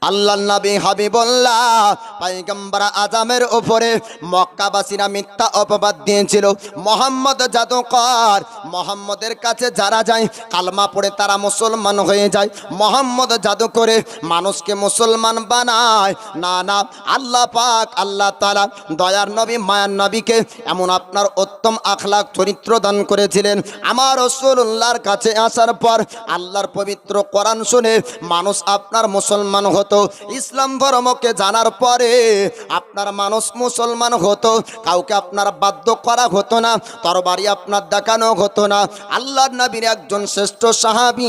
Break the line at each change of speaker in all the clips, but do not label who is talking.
আল্লাহর নবী হাবিবুল্লাহ পয়গম্বর আজমের উপরে মক্কাবাসীরা মিথ্যা অপবাদ দিয়েছিল। মোহাম্মদ জাদুকর, মোহাম্মদের কাছে যারা যায় কালমা পড়ে তারা মুসলমান হয়ে যায়। মোহাম্মদ জাদু করে মানুষকে মুসলমান বানায়। না না, আল্লাহ পাক আল্লাহ তাআলা দয়ার নবী মায়ার নবীকে এমন আপনার উত্তম আখলাক চরিত্র দান করেছিলেন। আমার রাসূলুল্লাহর কাছে আসার পর আল্লাহর পবিত্র কোরআন শুনে মানুষ আপনার মুসলমান হতো। ইসলাম ধর্মকে জানার পরে আপনার মানুষ মুসলমান হতো। কাউকে আপনার বাধ্য করা হতো না, তরবারি আপনার দেখানো হতো না। আল্লাহর নবীর একজন শ্রেষ্ঠ সাহাবী,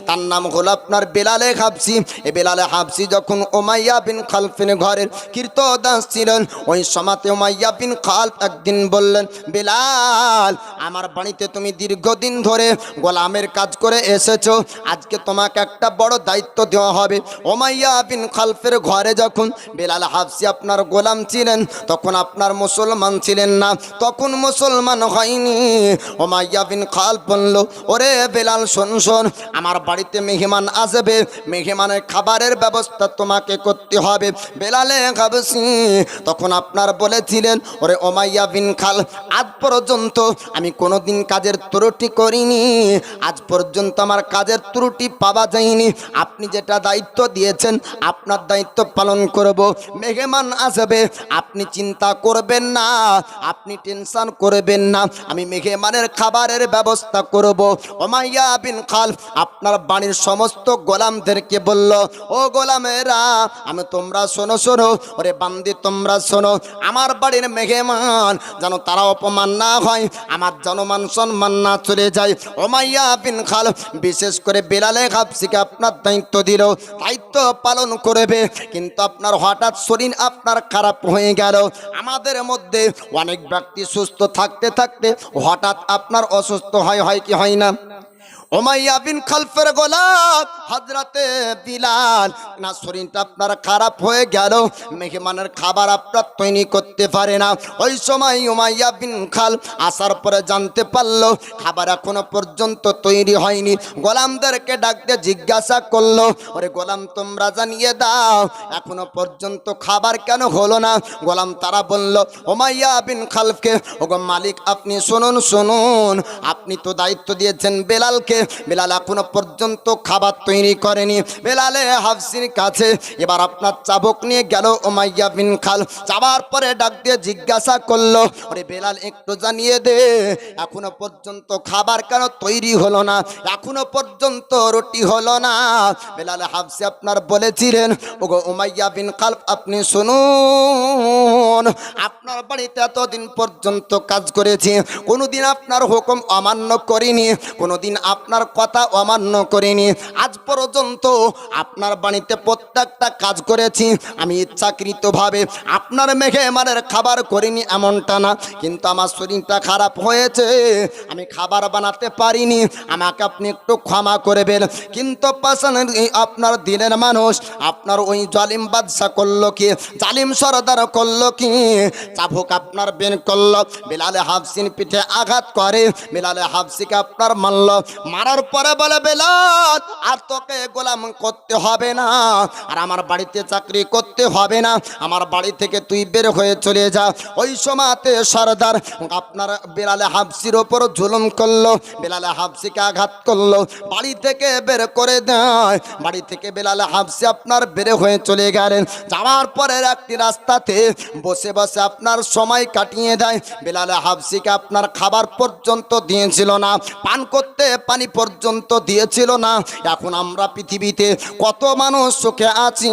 তার নাম হলো আপনার বেলালে হাবসি। এই বেলালে হাবসি যখন উমাইয়া বিন খালফের ঘরের কীর্তদাস ছিলেন, ওই সময়তে উমাইয়া বিন খালফ একদিন বললেন, বেলাল, আমার বাড়িতে তুমি দীর্ঘদিন ধরে গোলামের কাজ করে এসেছো, আজকে তোমাকে একটা বড় দায়িত্ব দেওয়া হবে। উমাইয়া বিন খালফের ঘরে যখন বেলাল হাবসি আপনার গোলাম ছিলেন, তখন আপনার মুসলমান ছিলেন না, তখন মুসলমান হয়নি। উমাইয়া বিন খালফ বলল, ওরে বেলাল শোন শোন, আমার বাড়িতে মেহমান আসবে, মেহমানের খাবারের ব্যবস্থা তোমাকে করতে হবে। বেলালে হাবসি তখন আপনার বলেছিলেন, ওরে উমাইয়া বিন খালফ, আজ পর্যন্ত আমি কোনোদিন কাজের ত্রুটি করিনি, আজ পর্যন্ত আমার কাজের ত্রুটি পাওয়া যায়নি। আপনি যেটা দায়িত্ব দিয়েছেন আপনার দায়িত্ব পালন করব। মেহমান আসবে, আপনি চিন্তা করবেন না, আপনি টেনশন করবেন না, আমি মেহমানের খাবারের ব্যবস্থা করব। উমাইয়া বিন খালফ আপনার বাড়ির সমস্ত গোলামদেরকে বলল, ও গোলামেরা, আমি তোমরা শোনো শোনো, ওরে বান্দি তোমরা শোনো, আমার বাড়ির মেহমান যেন তারা অপমান না হয়, আমার জনমান সম্মান না চলে যায়। উমাইয়া বিন খালফ বিশেষ করে বেলালে হাবসিকে আপনার দায়িত্ব দিল, দায়িত্ব পালন করবে। কিন্তু আপনার হঠাৎ শরীর আপনার খারাপ হয়ে গেল। আমাদের মধ্যে অনেক ব্যক্তি সুস্থ থাকতে থাকতে হঠাৎ আপনার অসুস্থ হয় কি হয় না? উমাইয়া বিন খালফের গোলাম হযরতে বিলাল না শরীরটা আপনার খারাপ হয়ে গেল, মেহমানের খাবার আপনার তৈরি করতে পারে না। ওই সময় উমাইয়া বিন খালফ আসার পরে জানতে পারলো খাবার এখনো পর্যন্ত তৈরি হয়নি। গোলামদেরকে ডাকতে জিজ্ঞাসা করলো, ওরে গোলাম তোমরা জানিয়ে দাও এখনো পর্যন্ত খাবার কেন হলো না? গোলাম তারা বলল উমাইয়া বিন খালফকে, ওগো মালিক আপনি শুনুন শুনুন, আপনি তো দায়িত্ব দিয়েছেন বেলালকে, বেলাল এখনো পর্যন্ত খাবার তৈরি করেনি। বেলালে হাবসির কাছে এবার আপনার চাবক নিয়ে গেল উমাইয়া বিন খালফ। যাবার পরে ডাক দিয়ে জিজ্ঞাসা করলো, ওরে বেলাল একটু জানিয়ে দে এখনো পর্যন্ত খাবার কেন তৈরি হলো না, এখনো পর্যন্ত রুটি হলো না? বেলালে হাবসি আপনার বলেছিলেন, ওগো উমাইয়া বিন খালফ আপনি শুনুন, আপনার বাড়িতে এতদিন পর্যন্ত কাজ করেছি, কোনোদিন আপনার হুকুম অমান্য করিনি, কোনোদিন আপনার কথা অমান্য করিনি। আজ পর্যন্ত আপনার বাড়িতে প্রত্যেকটা কাজ করেছি আমি ইচ্ছাকৃতভাবে, আপনার মেহমানের খাবার করিনি এমনটা না, কিন্তু আমার শরীরটা খারাপ হয়েছে, আমি খাবার বানাতে পারিনি, আমাকে আপনি একটু ক্ষমা করবেন। কিন্তু পাশানের আপনার দিনের মানুষ আপনার ওই জালিম বাদশা করলো কি, জালিম সরদার করলো কি, চাবুক আপনার বের করলো, বেলালে হাবসির পিঠে আঘাত করে, বেলালে হাবসিকে আপনার মারল, মারার পরে বলে বেলাল আর তোকে গোলাম করতে হবে না, আর আমার বাড়িতে চাকরি করতে হবে না, আমার বাড়ি থেকে তুই বের হয়ে চলে যা। ওই সময়তে সরদার আপনার বেলালে হাবসির ওপর জুলুম করলো, বেলালে হাবসিকে আঘাত করলো, বাড়ি থেকে বের করে দেয়। বাড়ি থেকে বেলালে হাবসি আপনার বের হয়ে চলে গেলেন। যাওয়ার পরের একটি রাস্তাতে বসে বসে আপনার সময় কাটিয়ে দেয়। বেলালে হাবসিকে আপনার খাবার পর্যন্ত দিয়েছিল না, পান করতে পানি পর্যন্ত দিয়েছিল না। এখন আমরা পৃথিবীতে কত মানুষ সুখে আছি,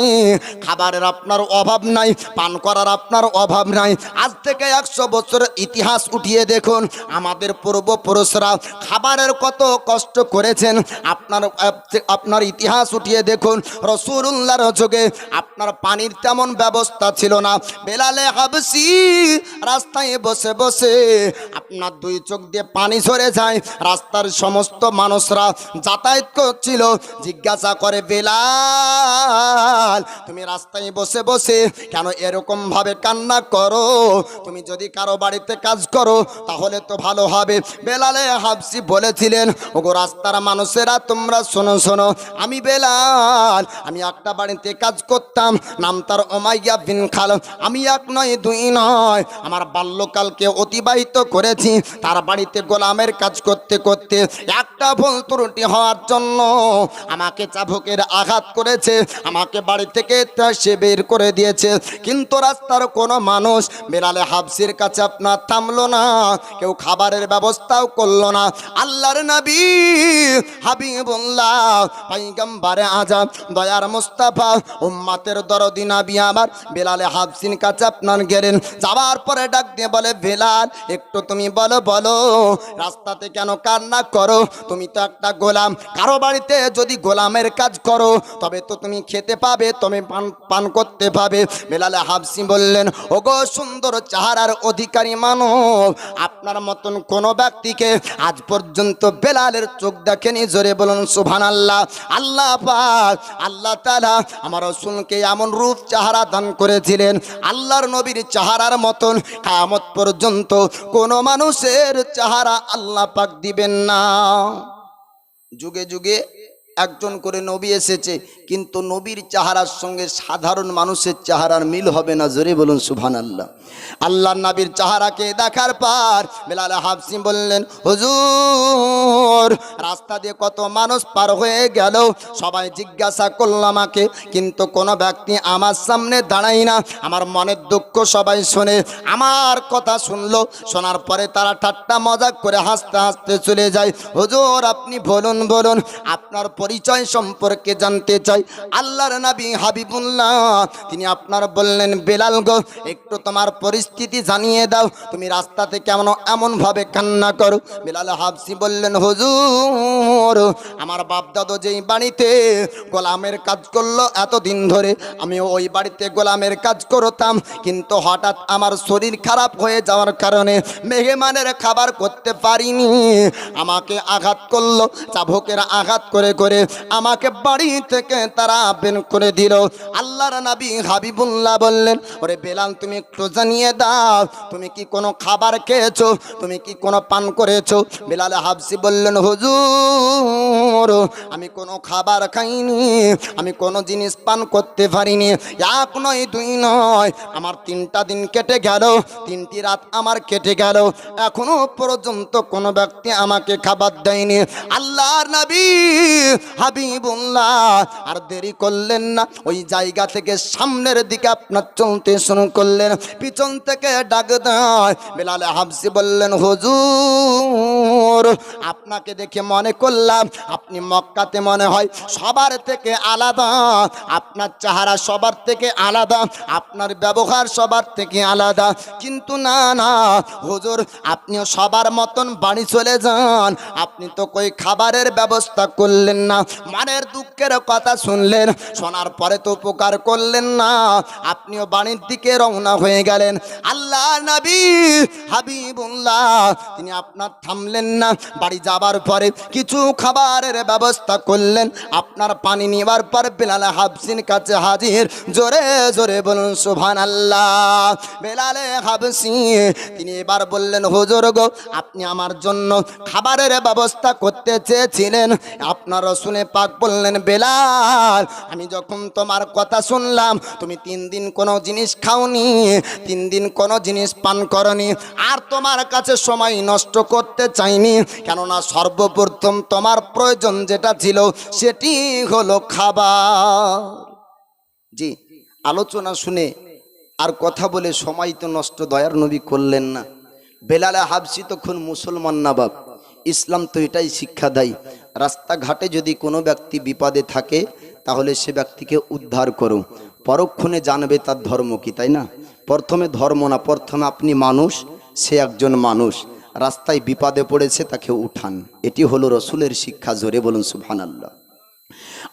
খাবারের আপনার অভাব নাই, পান করার আপনার অভাব নাই। আজ থেকে 100 বছরের ইতিহাস উঠিয়ে দেখুন, আমাদের পূর্বপুরুষরা খাবারের কত কষ্ট করেছেন। আপনার ইতিহাস উঠিয়ে দেখুন, রাসূলুল্লাহর যুগে আপনার পানির তেমন ব্যবস্থা ছিল না। বেলালে হাবসি রাস্তায় বসে বসে আপনার 2 চোখ দিয়ে পানি ঝরে যায়। রাস্তার সমস্ত মানুষরা যাতায়াত করছিল, জিজ্ঞাসা করে বেলাল বেলাল তুমি রাস্তায় বসে বসে কেন এরকম ভাবে কান্না করো? তুমি যদি কারো বাড়িতে কাজ করো তাহলে তো ভালো হবে। বেলালে হাবসি বলেছিলেন, ওগো রাস্তার মানুষেরা তোমরা শোনো শোনো, আমি বেলাল আমি একটা বাড়িতে কাজ করতাম, নাম তার উমাইয়া বিন খালদ। আমি এক নয় দুই নয় আমার বাল্যকালকে অতিবাহিত করেছি তার বাড়িতে গোলামের কাজ করতে করতে। একটা ভুল ত্রুটি হওয়ার জন্য আমাকে চাবুকের আঘাত করেছে, আমাকে বাড়ি থেকে সে বের করে দিয়েছে। কিন্তু রাস্তার কোনো মানুষ বেলালে হাবসির কাছে আপনার থামলো না, কেউ খাবারের ব্যবস্থাও করলো না। আল্লাহর নবী হাবিবুল্লাহ পয়গম্বরে আজম দয়ার মুস্তাফা উম্মতের দরদি নবী আমার বেলালে হাবসির কাছে আপনার গেলেন। যাওয়ার পরে ডাক দিয়ে বলে, বেলাল একটু তুমি বলো বলো রাস্তাতে কেন কান্না করো? তুমি তো একটা গোলাম, কারো বাড়িতে যদি গোলামের কাজ করো তবে তো তুমি খেতে পাবে, তুমি পান করতে পাবে। বেলালে হাবসি বললেন, ওগো সুন্দর চেহারার অধিকারী মানব, আপনার মতন কোন ব্যক্তিকে আজ পর্যন্ত বেলালের চোখ দেখেনি। জোরে বলুন সুবহানাল্লাহ। আল্লাহ পাক আল্লাহ তাআলা আমার রাসূলকে এমন রূপ চেহারা দান করেছিলেন, আল্লাহর নবীর চেহারার মতন কিয়ামত পর্যন্ত কোন মানুষের চেহারা আল্লাহ পাক দিবেন না। যুগে যুগে একজন করে নবী এসেছে, কিন্তু নবীর চেহারার সঙ্গে সাধারণ মানুষের চেহারার মিল হবে না। জোরে বলুন সুবহানাল্লাহ। আল্লাহর নবীর চেহারাকে দেখার পর বেলাল হাবসি বললেন, হুজুর রাস্তা দিয়ে কত মানুষ পার হয়ে গেল, সবাই জিজ্ঞাসা করল আমাকে, কিন্তু কোনো ব্যক্তি আমার সামনে দাঁড়ায় না। আমার মনের দুঃখ সবাই শোনে, আমার কথা শুনলো, শোনার পরে তারা ঠাট্টা মজাক করে হাসতে হাসতে চলে যায়। হুজুর আপনি বলুন বলুন আপনার পরিচয় সম্পর্কে জানতে চাই। আল্লাহর নবী হাবিবুল্লাহ তিনি আপনার বললেন, বেলাল গো একটু তোমার পরিস্থিতি জানিয়ে দাও, তুমি রাস্তাতে কেমন এমন ভাবে কান্না করো? বেলাল হাবসি বললেন, হুজুর আমার বাপ দাদু যেই বাড়িতে গোলামের কাজ করলো এতদিন ধরে, আমি ওই বাড়িতে গোলামের কাজ করতাম, কিন্তু হঠাৎ আমার শরীর খারাপ হয়ে যাওয়ার কারণে মেহমানের খাবার করতে পারিনি, আমাকে আঘাত করলো, চাবুকের আঘাত করে করে আমাকে বাড়ি থেকে তারা বের করে দিল। আল্লাহর নবী হাবিবুল্লাহ বললেন, ওরে বেলাল তুমি একটু জানিয়ে দাও, তুমি কি কোনো খাবার খেয়েছো, তুমি কি কোনো পান করেছো? বেলাল হাবসি বললেন, হুজুর আমি কোনো খাবার খাইনি, আমি কোনো জিনিস পান করতে পারিনি। এক নয় দুই নয় আমার 3টা দিন কেটে গেল, 3টি রাত আমার কেটে গেল, এখনো পর্যন্ত কোনো ব্যক্তি আমাকে খাবার দেয়নি। আল্লাহর নবী হাবিবুল্লাহ আর দেরি করলেন না, ওই জায়গা থেকে সামনের দিকে আপনার চলতে শুরু করলেন। পিছন থেকে ডাক দেয় বেলাল হাবসি বললেন, হুজুর আপনাকে দেখে মনে করলাম আপনি মক্কাতে মনে হয় সবার থেকে আলাদা, আপনার চেহারা সবার থেকে আলাদা, আপনার ব্যবহার সবার থেকে আলাদা, কিন্তু না না হুজুর আপনিও সবার মতন বাড়ি চলে যান, আপনি তো কই খাবারের ব্যবস্থা করলেন না। মনের দুঃখের কথা শুনলেন, শোনার পরে তো উপকার করলেন না, আপনিও বাড়ির দিকে রওনা হয়ে গেলেন। আল্লাহ নবী হাবিবুল্লাহ তিনি আপনার থামলেন না, বাড়ি যাবার পরে কিছু খাবারের ব্যবস্থা করলেন, আপনার পানি নেবার পর বেলাল হাবসির কাছে হাজির। জোরে জোরে বলুন সুবহানাল্লাহ। বেলাল হাবসি তিনি এবার বললেন, হুজুর গো আপনি আমার জন্য খাবারের ব্যবস্থা করতে চেয়েছিলেন। আপনার রাসূলে পাক বললেন, বেলাল আমি যখন তোমার কথা শুনলাম তুমি 3 দিন কোনো জিনিস খাওনি, 3 দিন কোনো জিনিস পান করনি, আর তোমার কাছে সময় নষ্ট করতে চাইনি, কেননা সর্বপ্রথম তোমার প্রয়োজন যেটা ছিল সেটি হলো খাবার। জি আলোচনা শুনে আর কথা বলে সময় তো নষ্ট দয়ার নবী করলেন না। বেলাল হাবসি তখন মুসলমান না বাপ, ইসলাম তো এটাই শিক্ষা দেয়, রাস্তাঘাটে যদি কোনো ব্যক্তি বিপদে থাকে তাহলে সে ব্যক্তিকে উদ্ধার করো, পরক্ষণে জানবে তার ধর্ম কি, তাই না? প্রথমে ধর্ম না, প্রথমে আপনি মানুষ, সে একজন মানুষ, রাস্তায় বিপদে পড়েছে তাকে উঠান, এটি হলো রসুলের শিক্ষা। জোরে বলুন সুবহানাল্লাহ।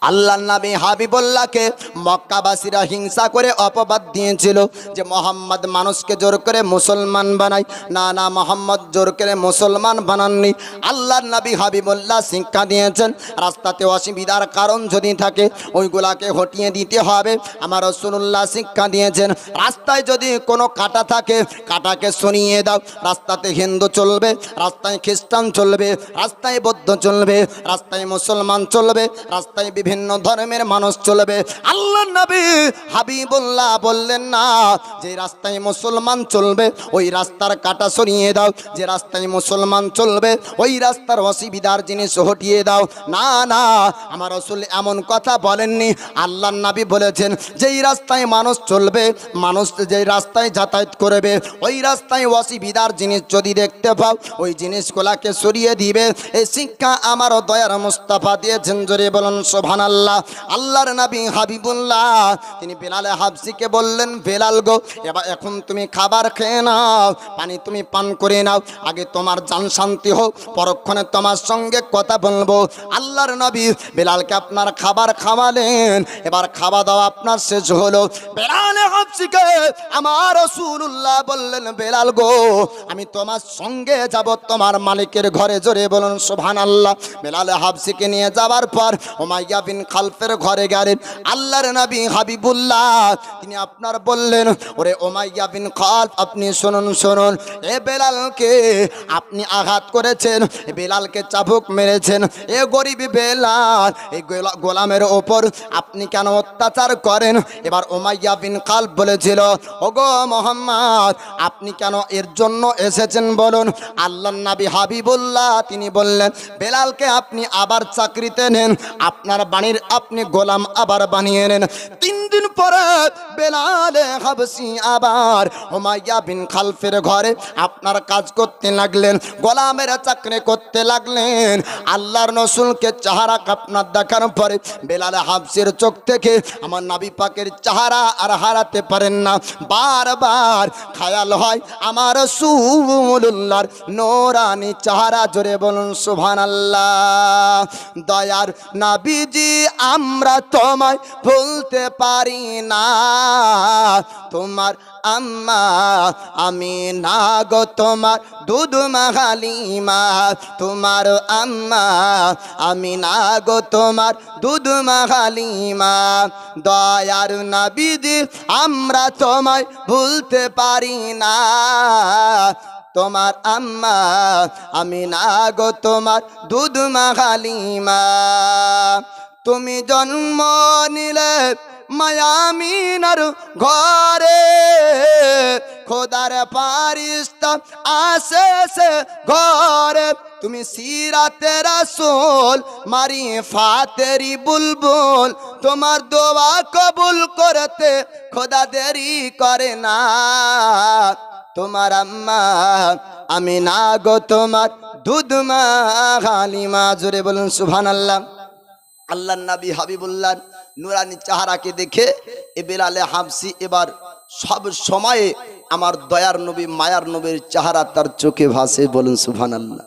আল্লাহর নবী হাবিবুল্লাহকে মক্কাবাসীরা হিংসা করে অপবাদ দিয়েছিল যে মোহাম্মদ মানুষকে জোর করে মুসলমান বানায়। না না, মোহাম্মদ জোর করে মুসলমান বানাননি। আল্লাহর নবী হাবিবুল্লাহ শিক্ষা দিয়েছেন রাস্তাতে অসুবিধার কারণ যদি থাকে ওইগুলাকে হটিয়ে দিতে হবে। আমার রাসূলুল্লাহ শিক্ষা দিয়েছেন রাস্তায় যদি কোনো কাঁটা থাকে কাঁটাকে সরিয়ে দাও। রাস্তাতে হিন্দু চলবে, রাস্তায় খ্রিস্টান চলবে, রাস্তায় বৌদ্ধ চলবে, রাস্তায় মুসলমান চলবে, রাস্তায় বিভিন্ন ধর্মের মানুষ চলবে। আল্লাহর নবী হাবিবুল্লাহ বললেন না যে রাস্তায় মুসলমান চলবে ওই রাস্তার কাঁটা সরিয়ে দাও, যে রাস্তায় মুসলমান চলবে ওই রাস্তার অসুবিধার জিনিস হটিয়ে দাও। না না, আমার রাসূল এমন কথা বলেননি। আল্লাহর নবী বলেছেন যেই রাস্তায় মানুষ চলবে, মানুষ যেই রাস্তায় যাতায়াত করবে ওই রাস্তায় অসুবিধার জিনিস যদি দেখতে পাও ওই জিনিসগুলাকে সরিয়ে দিবে। এই শিক্ষা আমার দয়ার মুস্তাফা দিয়েছেন, জোরে বলুন সুবহানাল্লাহ। আল্লাহর নবী হাবিবুল্লাহ তিনি বেলালে হাবসিকে বললেন, বেলাল গো এখন তুমি খাবার খেয়ে নাও, পানি তুমি পান করে নাও, আগে তোমার জান শান্তি হোক, পরক্ষণে তোমার সঙ্গে কথা বলবো। আল্লাহর নবী বেলালকে আপনার খাবার খাওয়ালেন, এবার খাওয়া দাওয়া আপনার শেষ হলো। বেলালে হাবসিকে আমার রাসূলুল্লাহ বললেন, বেলাল গো আমি তোমার সঙ্গে যাব তোমার মালিকের ঘরে, জোরে বলুন সুবহানাল্লাহ। বেলালে হাবসিকে নিয়ে যাওয়ার পর উমাইয়া বিন খালফের ঘরে গেলেন। আল্লাহর নবী হাবিবুল্লাহ তিনি আপনার বললেন, ওরে উমাইয়া বিন খালফ আপনি শুনুন শুনুন, এ বেলালকে আপনি আঘাত করেছেন, এ বেলালকে চাবুক মেরেছেন, এ গরিব বেলাল এই গোলামের ওপর আপনি কেন অত্যাচার করেন? এবার উমাইয়া বিন খালফ বলেছিল, ওগো মুহাম্মদ আপনি কেন এর জন্য এসেছেন বলুন। আল্লাহর নবী হাবিবুল্লাহ তিনি বললেন, বেলালকে আপনি আবার চাকরিতে নেন, আপনার বাণীর আপনি গোলাম আবার বানিয়ে নেন। 3 দিন পরে বেলালে হাবসি আবার উমাইয়া বিন খালফের ঘরে আপনার কাজ করতে লাগলেন, গোলামের চাকরি করতে লাগলেন। আল্লাহর রাসূলকে চেহারা আপনার দেখার পরে বেলালে হাবসির চোখ থেকে আমার নবী পাকের চেহারা আর হারাতে পারেন না। বারবার খেয়াল হয় আমার রাসূলুল্লাহর নূরানি চেহারা, জোরে বলুন সুবহানাল্লাহ। দয়ার নবীজি আমরা তোমায় ভুলতে পারি না, তোমার আম্মা আমি না গো তোমার দুধ মাহালিমা, তোমার আম্মা আমি না গো তোমার দুধ মাহালিমা। দয়ার নবীজি আমরা তোমায় ভুলতে পারি না, তোমার আম্মা আমি না গো তোমার দুধ মাহালিমা। তুমি জন্ম নিলে মায়ামিনার ঘরে, খোদার ফারিস্তা আসে সে ঘরে, তুমি সিরাতে রাসূল মারিফাতেরি বুলবুল, তোমার দোয়া কবুল করতে খোদা দেরি করে না, তোমার আম্মা আমি না গো তোমার দুধ মা হালিমা, জোরে বলুন সুবহানাল্লাহ। আল্লাহর নবী হাবিবুল্লাহ নুরানি চেহারাকে দেখে এ বেলালে হাবসি এবার সব সময়ে আমার দয়ার নবী মায়ার নবীর চেহারা তার চোখে ভাসে, বলুন সুবহানাল্লাহ।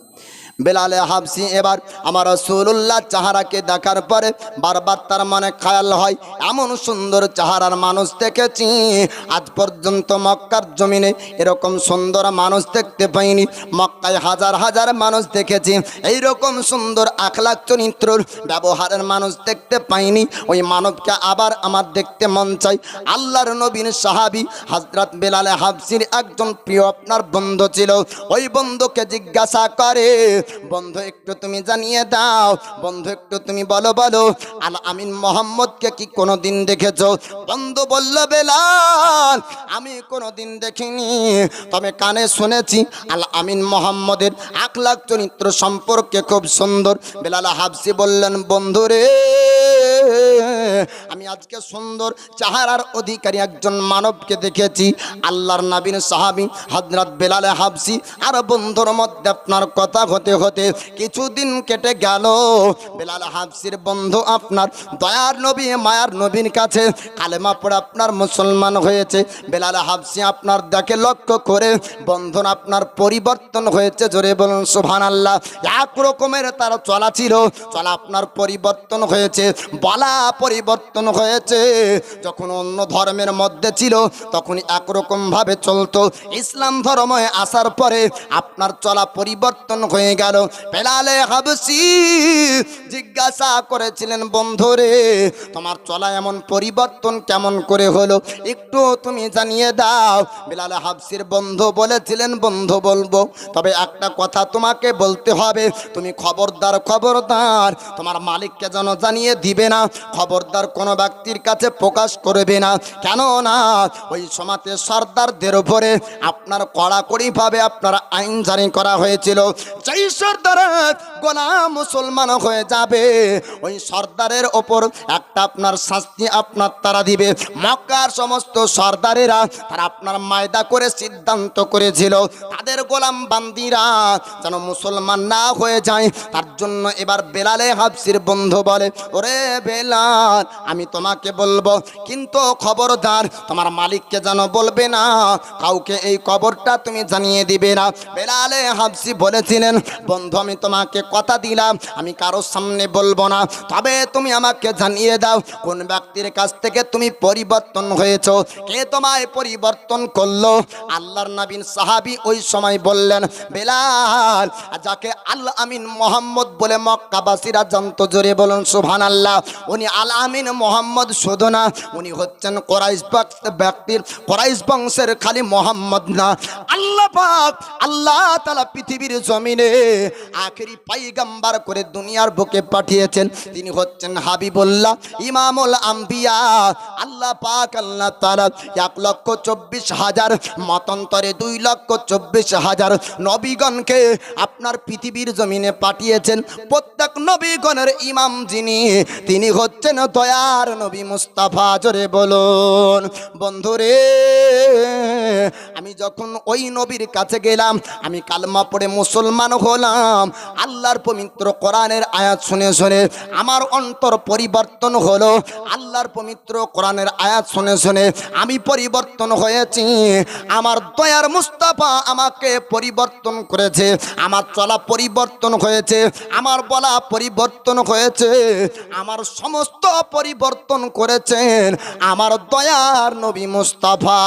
বেলালে হাবসি এবার আমার রাসূলুল্লাহ চেহারাকে দেখার পরে বারবার তার মনে খেয়াল হয় এমন সুন্দর চেহারার মানুষ দেখেছি আজ পর্যন্ত মক্কার জমিনে এরকম সুন্দর মানুষ দেখতে পাইনি। মক্কায় হাজার হাজার মানুষ দেখেছি, এইরকম সুন্দর আখলাক চরিত্রর ব্যবহারের মানুষ দেখতে পাইনি। ওই মানবকে আবার আমার দেখতে মন চাই। আল্লাহর নবীর সাহাবী হযরত বেলালে হাবসির একজন প্রিয় আপনার বন্ধু ছিল। ওই বন্ধুকে জিজ্ঞাসা করে, বন্ধু একটু তুমি জানিয়ে দাও, বন্ধু একটু তুমি বলো বলো আল আমিন মোহাম্মদকে কি কোনোদিন দেখেছো? বন্ধু বলল, বেলাল আমি কোনোদিন দেখিনি, তবে কানে শুনেছি আল আমিন মোহাম্মদের আখলাক চরিত্র সম্পর্কে খুব সুন্দর। বেলাল হাবসি বললেন, বন্ধু রে আমি আজকে সুন্দর চেহারার অধিকারী একজন মানবকে দেখেছি। আল্লাহর নবীর সাহাবী হযরত বেলালে হাবসি আর বন্ধুর মধ্যে আপনার কথা হতে হতে কিছুদিন কেটে গেল। বেলাল হাবসির বন্ধু আপনার দয়ার নবী মায়ার নবীর কাছে কালেমা পড়ে আপনার মুসলমান হয়েছে। বেলাল হাবসি আপনার দেখে লক্ষ্য করে বন্ধন আপনার পরিবর্তন হয়েছে, জোরে বলুন সুবহানাল্লাহ। এক রকমের তার চলা ছিল, চলা আপনার পরিবর্তন হয়েছে, বলা পরিবর্তন হয়েছে। যখন অন্য ধর্মের মধ্যে ছিল তখন একরকম ভাবে চলতো, ইসলাম ধর্মে আসার পরে আপনার চলা পরিবর্তন হয়ে গেল। বেলালে হাবসি জিজ্ঞাসা করেছিলেন, বন্ধুরে তোমার চলা এমন পরিবর্তন কেমন করে হলো, একটু তুমি জানিয়ে দাও। বেলালে হাবসির বন্ধু বলেছিলেন, বন্ধু বলবো, তবে একটা কথা তোমাকে বলতে হবে, তুমি খবরদার খবরদার তোমার মালিককে যেন জানিয়ে দিবে না, খবরদার কোনো ব্যক্তির কাছে প্রকাশ করবে না। কেন না ওই সমাজে সর্দারদের উপরে আপনার কড়াকড়িভাবে আপনার আইন জারি করা হয়েছিল। যেই সর্দারের গোলাম মুসলমান হয়ে যাবে ওই সর্দারের ওপর একটা আপনার শাস্তি আপনার তারা দিবে। মক্কার সমস্ত সর্দারেরা তারা আপনার মায়দা করে সিদ্ধান্ত করেছিল তাদের গোলাম বান্দিরা যেন মুসলমান না হয়ে যায়। তার জন্য এবার বেলালে হাবসির বন্ধু বলে, ওরে বেলাল আমি তোমাকে বলবো, কিন্তু খবরদার তোমার মালিককে যেন বলবে না, কাউকে এই খবরটা তুমি জানিয়ে দিবে না। বেলালে হাবসি বলেছিলেন, বন্ধু আমি তোমাকে কথা দিলাম আমি কারোর সামনে বলবো না, তবে তুমি আমাকে জানিয়ে দাও কোন ব্যক্তির কাছ থেকে তুমি পরিবর্তন হয়েছো, কে তোমায় পরিবর্তন করলো। আল্লাহর নবীর সাহাবী ওই সময় বললেন, বেলাল যাকে আল আমিন মোহাম্মদ বলে মক্কাবাসীরা জানতো, জোরে বলুন সুবহানাল্লাহ। উনি আল আমিন মোহাম্মদ শুধু না, উনি হচ্ছেন কোরাইশ বংশের খালি মোহাম্মদ না, আল্লাহ পাক আল্লাহ তাআলা পৃথিবীর জমিনে আখেরি পয়গম্বর করে দুনিয়ার বুকে পাঠিয়েছেন। তিনি হচ্ছেন হাবিবুল্লাহ ইমামুল আম্বিয়া। আল্লাহ পাক আল্লাহ তাআলা 1,24,000 মতান্তরে 2,24,000 নবীগণকে আপনার পৃথিবীর জমিনে পাঠিয়েছেন। প্রত্যেক নবীগণের ইমাম যিনি, তিনি হচ্ছেন দয়ার নবী মুস্তাফা, জোরে বলুন। বন্ধুরে আমি যখন ওই নবীর কাছে গেলাম, আমি কালমা পড়ে মুসলমান হলাম, আল্লাহর পবিত্র কোরআনের আয়াত শুনে শুনে আমার অন্তর পরিবর্তন হলো। আল্লাহর পবিত্র কোরআনের আয়াত শুনে শুনে আমি পরিবর্তন হয়েছি। আমার দয়ার মুস্তাফা আমাকে পরিবর্তন করেছে, আমার চলা পরিবর্তন হয়েছে, আমার বলা পরিবর্তন হয়েছে, আমার সমস্ত পরিবর্তন করেছেন আমার দয়ার নবী মুস্তাফা,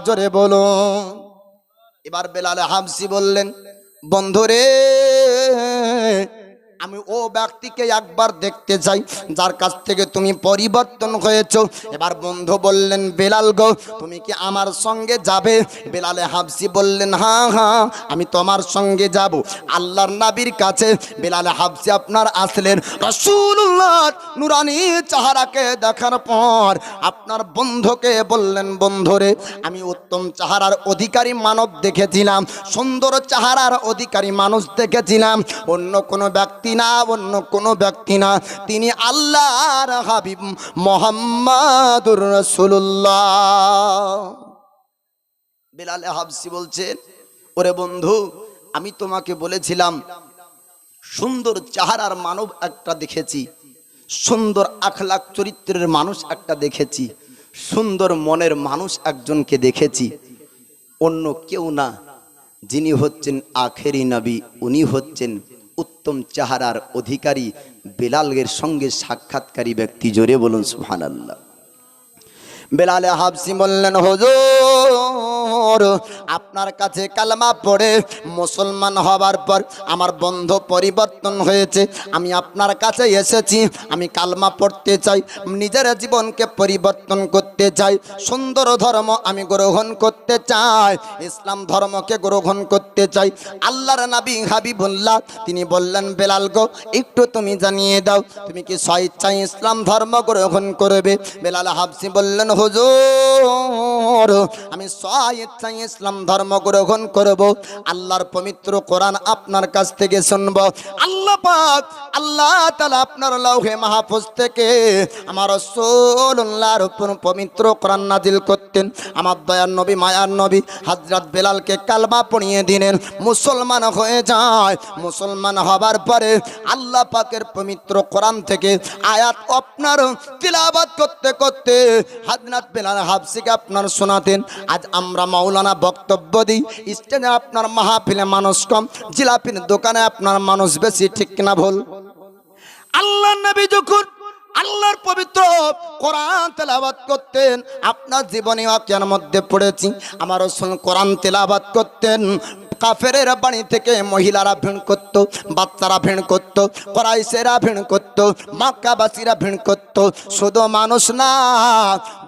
জোরে বলুন। এবার বেলালে হাবসি বললেন, বন্ধুরে আমি ও ব্যক্তিকে একবার দেখতে চাই যার কাছ থেকে তুমি পরিবর্তন হয়েছো। এবার বন্ধু বললেন, বেলাল গো তুমি কি আমার সঙ্গে যাবে? বেলালে হাবসি বললেন, হ্যাঁ হ্যাঁ আমি তোমার সঙ্গে যাব। আল্লাহর নবীর কাছে বেলালে হাবসি আপনার আসলেন। রাসূলুল্লাহর নূরানী চেহারাকে দেখার পর আপনার বন্ধুকে বললেন, বন্ধুরে আমি উত্তম চেহারার অধিকারী মানব দেখেছিলাম, সুন্দর চেহারার অধিকারী মানুষ দেখেছিলাম, অন্য কোনো ব্যক্তি না, অন্য কোনো ব্যক্তি না, তিনি আল্লাহর হাবিব মুহাম্মাদুর রাসূলুল্লাহ। বেলাল হাবসি বলছেন, ওরে বন্ধু আমি তোমাকে বলেছিলাম সুন্দর চেহারার মানব একটা দেখেছি, সুন্দর আখলাক চরিত্রের মানুষ একটা দেখেছি, সুন্দর মনের মানুষ একজনকে দেখেছি, অন্য কেউ না, যিনি হচ্ছেন আখেরি নবী, উনি হচ্ছেন উত্তম চেহারার অধিকারী বেলালের সঙ্গে সাক্ষাৎকারী ব্যক্তি, জোরে বলুন সুবহানাল্লাহ। বেলালে হাবসি বললেন, হুজুর আপনার কাছে কালেমা পড়ে মুসলমান হবার পর আমার বন্ধু পরিবর্তন হয়েছে, আমি আপনার কাছে এসেছি, আমি কালেমা পড়তে চাই, নিজের জীবনকে পরিবর্তন করতে চাই, সুন্দর ধর্ম আমি গ্রহণ করতে চাই, ইসলাম ধর্মকে গ্রহণ করতে চাই। আল্লাহর নবী হাবিবুল্লাহ তিনি বললেন, বেলাল গো একটু তুমি জানিয়ে দাও তুমি কি স্বেচ্ছায় ইসলাম ধর্ম গ্রহণ করবে? বেলাল হাবসি বললেন, হুজুর আমি চাই ইসলাম ধর্ম গ্রহণ করব, আল্লাহর পবিত্র কোরআন আপনার কাছ থেকে শুনব। আল্লাহ পাক আল্লাহ তাআলা আপনার লৌহে মাহফুজ থেকে আমার রাসূলুল্লাহর উপর পবিত্র কোরআন নাজিল করতেন। আমার দয়ার নবী মায়ার নবী হযরত বেলালকে কালমা পড়িয়ে দিলেন, মুসলমান হয়ে যায়। মুসলমান হবার পরে আল্লাহ পাকের পবিত্র কোরআন থেকে আয়াত আপনার তিলাওয়াত করতে করতে হযরত বেলাল হাবশিকে আপনার শোনাতেন। আজ আমরা মাওলানা বক্তব্য দিই, স্টেজে আপনার মাহফিলে মানুষ কম, জিলাপির দোকানে আপনার মানুষ বেশি, ঠিক না ভুল? আল্লাহর নবী যখন আল্লাহর পবিত্র কোরআন তেলাওয়াত করতেন, আপনার জীবনে ওয়াকিয়ার মধ্যে পড়েছি, আমার রাসূল কোরআন তেলাওয়াত করতেন। কাফেরের বাড়ি থেকে মহিলারা ভিড় করত, বাচ্চারা ভিড় করত, কুরাইশেরা ভিড় করত, মক্কাবাসীরা ভিড় করত। শুধু মানুষ না,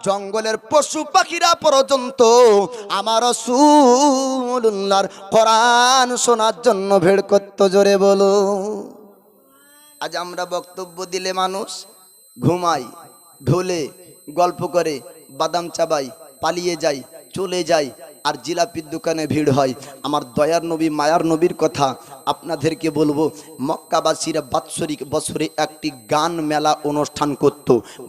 জঙ্গলের পশু পাখিরা পর্যন্ত আমার রাসূলুল্লাহর কোরআন শোনার জন্য ভিড় করত। জোরে বলো। আজ আমরা বক্তব্য দিলে মানুষ ঘুমায়, ঢোলে, গল্প করে, বাদাম চাবাই, পালিয়ে যায়, চলে যায়, আর জিলাপির দোকানে ভিড় হয়। আমার দয়ার নবী মায়ার নবীর কথা আপনাদেরকে বলবো, মক্কাবাসীরা বাৎসরিক বছরে একটি গান মেলা অনুষ্ঠান করত,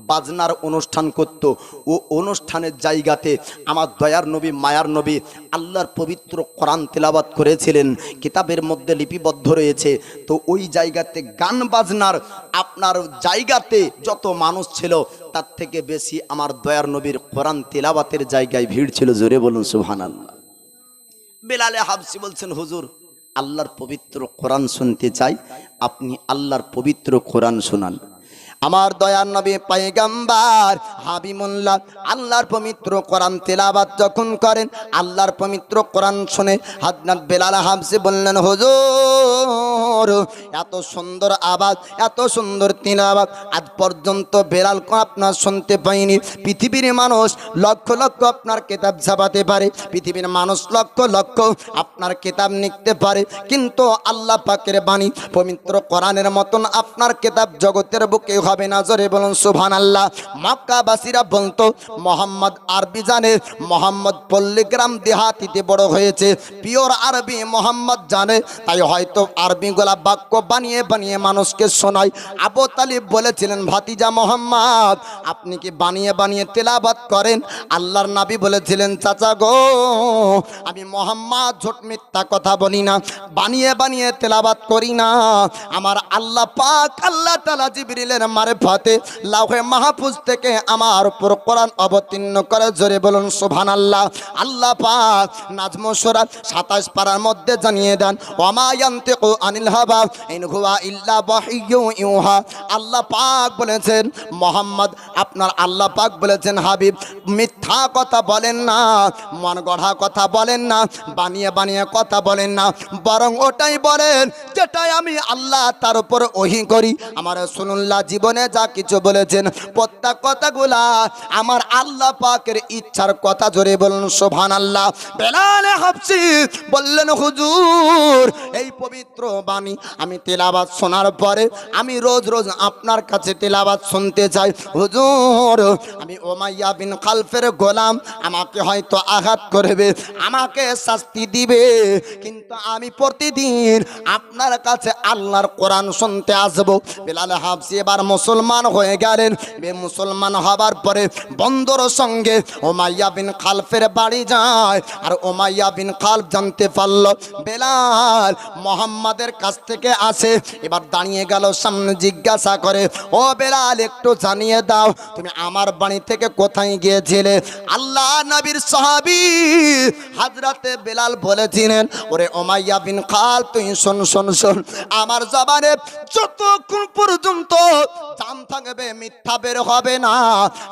বাজনার অনুষ্ঠান করত। ও অনুষ্ঠানের জায়গাতে আমার দয়ার নবী মায়ার নবী আল্লাহর পবিত্র কোরআন তেলাওয়াত করেছিলেন, কিতাবের মধ্যে লিপিবদ্ধ রয়েছে। তো ওই জায়গাতে গান বাজনার আপনার জায়গাতে যত মানুষ ছিল, তার থেকে বেশি আমার দয়ার নবীর কোরআন তেলাওয়াতের জায়গায় ভিড় ছিল। জোরে বলুন সুবহানাল্লাহ। বেলালে হাবশি বলছেন, হুজুর আল্লাহর পবিত্র কোরআন শুনতে চাই, আপনি আল্লাহর পবিত্র কোরআন শোনান। আমার দয়ার নবী পয়গম্বর হাবিবুল্লাহ আল্লাহর পবিত্র কোরআন তেলাওয়াত যখন করেন, আল্লাহর পবিত্র কোরআন শুনে হযরত বেলাল হাবশি বললেন, হুজুর এত সুন্দর আওয়াজ, এত সুন্দর তেলাওয়াত আজ পর্যন্ত বেলাল আপনার শুনতে পাইনি। পৃথিবীর মানুষ লক্ষ লক্ষ আপনার কিতাব ছাপাতে পারে, পৃথিবীর মানুষ লক্ষ লক্ষ আপনার কিতাব লিখতে পারে, কিন্তু আল্লাহ পাকের বাণী পবিত্র কোরআনের মতন আপনার কিতাব জগতের বুকে হবে না। জোরে বলুন সুবহানাল্লাহ। মক্কাবাসীরা বলতো, মোহাম্মদ আরবি জানে, মোহাম্মদ পল্লীগ্রাম দেহাতিতে বড় হয়েছে, পিওর আরবি মোহাম্মদ জানে, তাই হয়তো আরবিগুলা বাক্য বানিয়ে বানিয়ে মানুষকে শোনায়। আবু তালিব বলেছিলেন, ভাতিজা মোহাম্মদ আপনি কি বানিয়ে বানিয়ে তেলাওয়াত করেন? আল্লাহর নবী বলেছিলেন, চাচা গো আমি মোহাম্মদ ঝুট মিথ্যা কথা বলি না, বানিয়ে বানিয়ে তেলাওয়াত করি না। আমার আল্লাহ পাক আল্লাহ তাআলা জিবরিলের মারফতে লাউহে মাহফুজ থেকে আমার উপর কোরআন অবতীর্ণ করে। জোরে বলুন সুবহানাল্লাহ। আল্লাহ পাক নাজম সূরা 27 পারার মধ্যে জানিয়ে দেন, ওয়ামা ইয়ানতিকু আনিল হাওয়া ইন হুয়া ইল্লা ওয়াহিয়্যু ইউহা। আল্লাহ পাক বলেছেন, মোহাম্মদ আপনার আল্লাহ পাক বলেছেন, হাবিব মিথ্যা কথা বলেন না, মন গড়া কথা বলেন না, বানিয়ে বানিয়ে কথা বলেন না, বরং ওটাই বলেন যেটাই আমি আল্লাহ তার উপর ওহী করি। আমার রাসূলুল্লাহ জীবনে যা কিছু বলেছেন প্রত্যেক কথাগুলা আমার আল্লাহ পাকের ইচ্ছার কথা। জোরে বলুন সুবহানাল্লাহ। বেলাল হাবশি বললেন, হুজুর এই পবিত্র বাণী আমি তেলাওয়াত শোনার পরে আমি রোজ রোজ আপনার কাছে তেলাওয়াত শুনতে চাই। হুজুর আমি উমাইয়া বিন খালফের গোলাম, আমাকে হয়তো আঘাত করবে, আমাকে শাস্তি দিবে, কিন্তু আমি প্রতিদিন আপনার কাছে আল্লাহর কোরআন শুনতে আসব। বেলাল হাবশি এবার মুসলমান হয়ে গেলেন। মুসলমান হবার পরে বন্দর সঙ্গে উমাইয়া বিন খালফের বাড়ি যায়, আর উমাইয়া বিন খালফ জানতে পারল বেলাল মোহাম্মদের কাছ থেকে আসে। এবার দাঁড়িয়ে গেল, সামনে জিজ্ঞাসা করে, ও বেলাল একটু জানিয়ে দাও তুমি আমার বাড়ি থেকে কোথায় গিয়েছিলে? আল্লাহ নবীর সাহাবী হযরতে বেলাল বলেছিলেন, ওরে উমাইয়া বিন খালফ তুই শোন শোন শোন, আমার জবানে যতক্ষণ পর্যন্ত জান থাকবে মিথ্যা বের হবে না।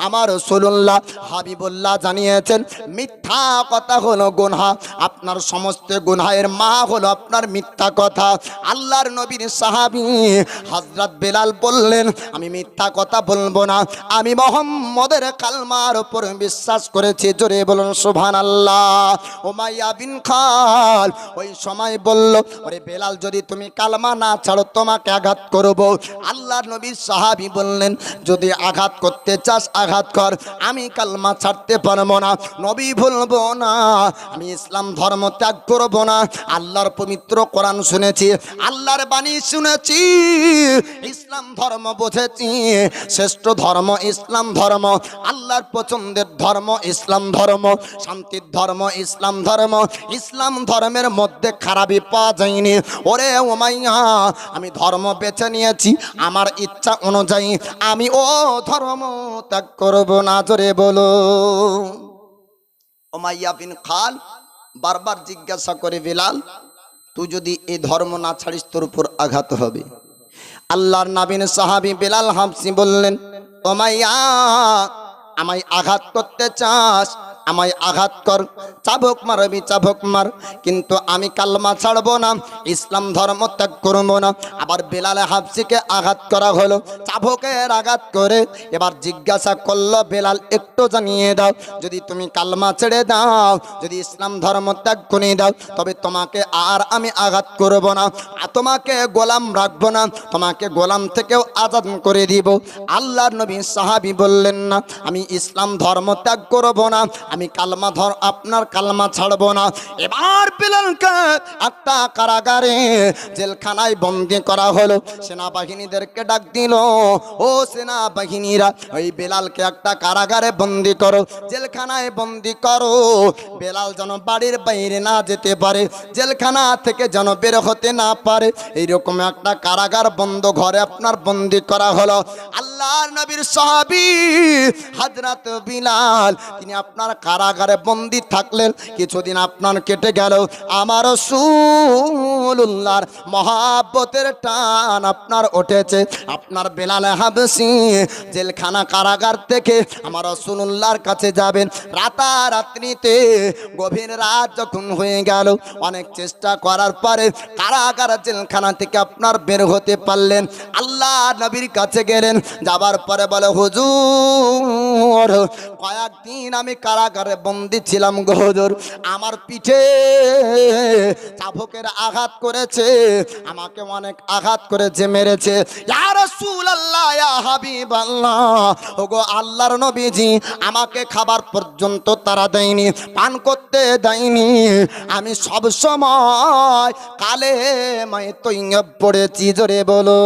আমার রাসূলুল্লাহ হাবিবুল্লাহ জানিয়েছেন, মিথ্যা কথা হলো গুনাহ, আপনার সমস্ত গুনাহের মা হলো আপনার মিথ্যা কথা। আল্লাহর নবীর সাহাবী হযরত বেলাল বললেন, আমি মিথ্যা কথা বলবো না, আমি মুহাম্মদের কালমার উপর বিশ্বাস করেছি। জোরে বলুন সুবহানাল্লাহ। উমাইয়া বিন খাল ওই সময় বলল, ওরে বেলাল যদি তুমি কালমা না ছাড়ো তোমাকে আঘাত করব। আল্লাহর নবীর সাহাবী সাহাবী বললেন, যদি আঘাত করতে চাস আঘাত কর, আমি কালমা ছাড়তে পারবো না, নবী ভুলবো না, আমি ইসলাম ধর্ম ত্যাগ করবো না। আল্লাহর পবিত্র কোরআন শুনেছি, আল্লাহর বাণী শুনেছি, ইসলাম ধর্ম বুঝেছি, শ্রেষ্ঠ ধর্ম ইসলাম ধর্ম, আল্লাহর পছন্দের ধর্ম ইসলাম ধর্ম, শান্তির ধর্ম ইসলাম ধর্ম, ইসলাম ধর্মের মধ্যে খারাপই পাওয়া যায়নি। ওরে উমাইয়া, আমি ধর্ম বেছে নিয়েছি, আমার ইচ্ছা অনুযায়ী আমি ও ধর্ম ত্যাগ করব না। জোরে বলো। উমাইয়া বিন খাল বারবার জিজ্ঞাসা করে, বিলাল তুই যদি এই ধর্ম না ছাড়িস তোর উপর আঘাত হবে। আল্লাহর নবীর সাহাবী বিলাল হাবশী বললেন, উমাইয়া আমায় আঘাত করতে চাস, আমায় আঘাত কর, চাবুক মারবি চাবুক মার, কিন্তু আমি কালমা ছাড়বো না, ইসলাম ধর্ম ত্যাগ করবো না। আবার বিলাল হাবশীকে আঘাত করা হলো, চাবুকের আঘাত করে। এবার জিজ্ঞাসা করলো, বিলাল একটু জানিয়ে দাও, যদি তুমি কালমা ছেড়ে দাও, যদি ইসলাম ধর্ম ত্যাগ করে দাও, তবে তোমাকে আর আমি আঘাত করবো না, আর তোমাকে গোলাম রাখবো না, তোমাকে গোলাম থেকেও আজাদ করে দিব। আল্লাহর নবী সাহাবী বললেন, না আমি ইসলাম ধর্ম ত্যাগ করবো না, আমি কালমা আপনার কালমা ছাড়বো না। এবার বিলালকে একটা কারাগারে জেলখানায় বন্দী করা হলো। সেনাবাহিনীদেরকে ডাক দিল, ও সেনাবাহিনীরা, ওই বিলালকে একটা কারাগারে বন্দী করো, জেলখানায় বন্দী করো, বিলাল যেন বাড়ির বাইরে না যেতে পারে, জেলখানা থেকে যেন বের হতে না পারে, এইরকম একটা কারাগার বন্ধ ঘরে আপনার বন্দী করা হলো। আল্লাহর নবীর সাহাবী হযরত বিলাল, তিনি আপনার কারাগারে বন্দী থাকলেন। কিছুদিন আপনার কেটে গেল, আমার রাসূলুল্লাহর মহব্বতের টান আপনার উঠেছে। আপনার বিলাল হাবশী জেলখানা কারাগার থেকে আমার রাসূলুল্লাহর কাছে যাবেন। রাতারাত্রিতে গভীর রাত যখন হয়ে গেল, অনেক চেষ্টা করার পরে কারাগার জেলখানা থেকে আপনার বের হতে পারলেন। আল্লাহ নবীর কাছে গেলেন, যাবার পরে বলে, হুজুর কয়েকদিন আমি কারাগারে বন্দী ছিলাম গো হুজুর, আমার পিঠে চাবুকের আঘাত করেছে, আমাকে অনেক আঘাত করেছে, মেরেছে। ইয়া রাসূলুল্লাহ, ইয়া হাবিবাল্লাহ, ওগো আল্লাহর নবীজি, আমাকে খাবার পর্যন্ত তারা দেয়নি, পান করতে দেয়নি, আমি সব সময় কালেমায়ে তৈয়ব পড়েছি। জোরে বলো।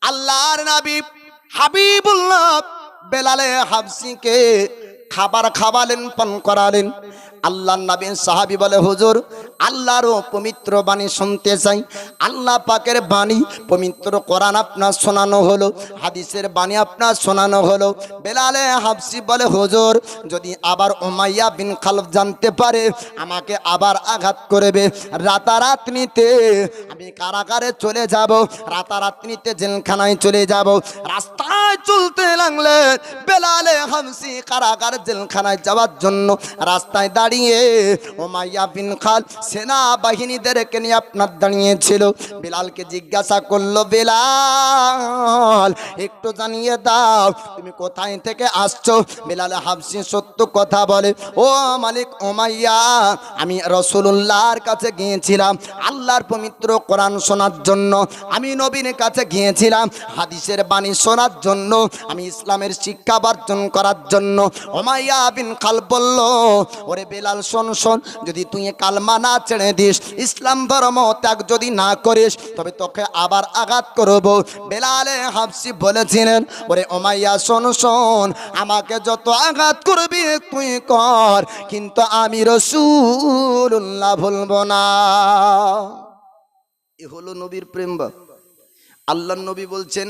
আল্লাহর নবী হাবিবুল্লাহ বেলালে হাবশীকে খাবার খাওয়ালেন, পান করালেন। আল্লাহর নবী সাহাবী বলে, হুজুর আল্লাহর পবিত্র বাণী শুনতে চাই। আল্লাহ পাকের বাণী পবিত্র কোরআন আপনার শোনানো হলো, হাদিসের বাণী আপনার শোনানো হলো। বেলালে হাবশী বলে, হুজুর যদি আবার উমাইয়া বিন খালফ জানতে পারে, আমাকে আবার আঘাত করবে, রাতারাত্রিতে আমি কারাগারে চলে যাব, রাতারাত্রিতে জেলখানায় চলে যাব। রাস্তায় চলতে লাগলে বেলালে হাবশী কারাগার জেলখানায় যাওয়ার জন্য রাস্তায় দাঁড়িয়ে উমাইয়া বিন খালফ সেনাবাহিনীদেরকে নিয়ে আপনার দাঁড়িয়েছিল। বিলালকে জিজ্ঞাসা করলো, বিলাল একটু জানিয়ে দাও তুমি কোথায় থেকে আসছো? বিলাল হাবশী সত্য কথা বলে, ও মালিক উমাইয়া, আমি রাসূলুল্লাহর কাছে গিয়েছিলাম আল্লাহর পবিত্র কোরআন শোনার জন্য, আমি নবীর কাছে গিয়েছিলাম হাদিসের বাণী শোনার জন্য, আমি ইসলামের শিক্ষা বর্জন করার জন্য। উমাইয়া বিন খালফ বলল, ওরে বেলাল শোন শোন, যদি তুই কালমা না ছেড়ে দিস, ইসলাম ধর্ম ত্যাগ যদি না করিস, তবে তোকে আবার আঘাত করব। বেলালে হাবশী বলেছিলেন, ওরে উমাইয়া শোন শোন, আমাকে যত আঘাত করবি তুই কর, কিন্তু আমি রাসূলুল্লাহ ভুলব না। এ হলো নবীর প্রেম। আল্লাহর নবী বলছেন,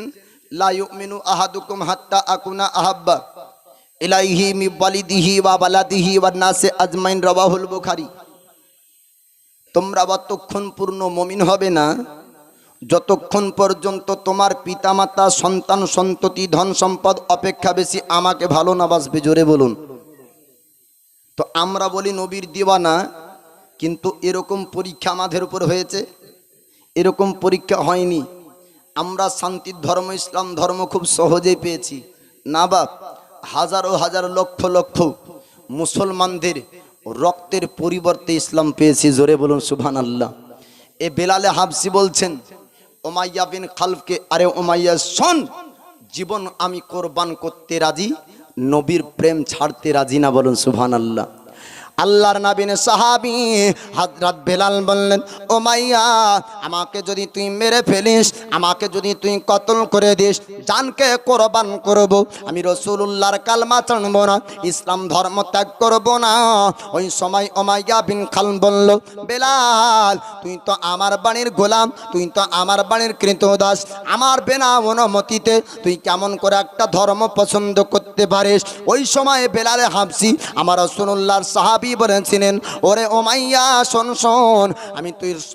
লা ইউমিনু আহাদুকুম হাত্তা আকুনা আহাব্বা ইলাইহি মিন ওয়ালিদিহি ওয়া বালাদিহি ওয়ান নাসি আজমাইন, রাওয়াহুল বুখারী। তোমরা ততক্ষণ পূর্ণ মুমিন হবে না যতক্ষণ পর্যন্ত তোমার পিতামাতা, সন্তান সন্ততি, ধন সম্পদ অপেক্ষা বেশি আমাকে ভালো না বাসবে। জোরে বলুন। তো আমরা বলি নবীর দিওয়ানা, কিন্তু এরকম পরীক্ষা আমাদের উপর হয়েছে? এরকম পরীক্ষা হয়নি। আমরা শান্তির ধর্ম ইসলাম ধর্ম খুব সহজেই পেয়েছি না বাপ? হাজারো হাজার লক্ষ লক্ষ মুসলমানদের রক্তের পরিবর্তে ইসলাম পেয়েছি। জোরে বলুন সুবহানাল্লাহ। এ বেলালে হাবশী বলছেন, উমাইয়া বিন খালফকে, আরে উমাইয়া শোন, জীবন আমি কোরবান করতে রাজি, নবীর প্রেম ছাড়তে রাজি না, বলুন সুবহানাল্লাহ। আল্লাহর নবীর সাহাবী হযরত বেলাল বললেন, উমাইয়া আমাকে যদি তুই মেরে ফেলিস, আমাকে যদি তুই কতল করে দিস, জানকে কোরবান করব, আমি রাসূলুল্লাহর কালমা ছাড়ব না, ইসলাম ধর্ম ত্যাগ করব না। ওই সময় উমাইয়া বিন খালফ বলল, বেলাল তুই তো আমার বাণীর গোলাম, তুই তো আমার বাণীর কৃতদাস, আমার বিনা অনুমতিতে তুই কেমন করে একটা ধর্ম পছন্দ করতে পারিস? ওই সময় বেলালে হাবশি আমার রাসূলুল্লাহর সাহাবী বলেছিলেন, ওরে উমাইয়া শোন শোন, আমি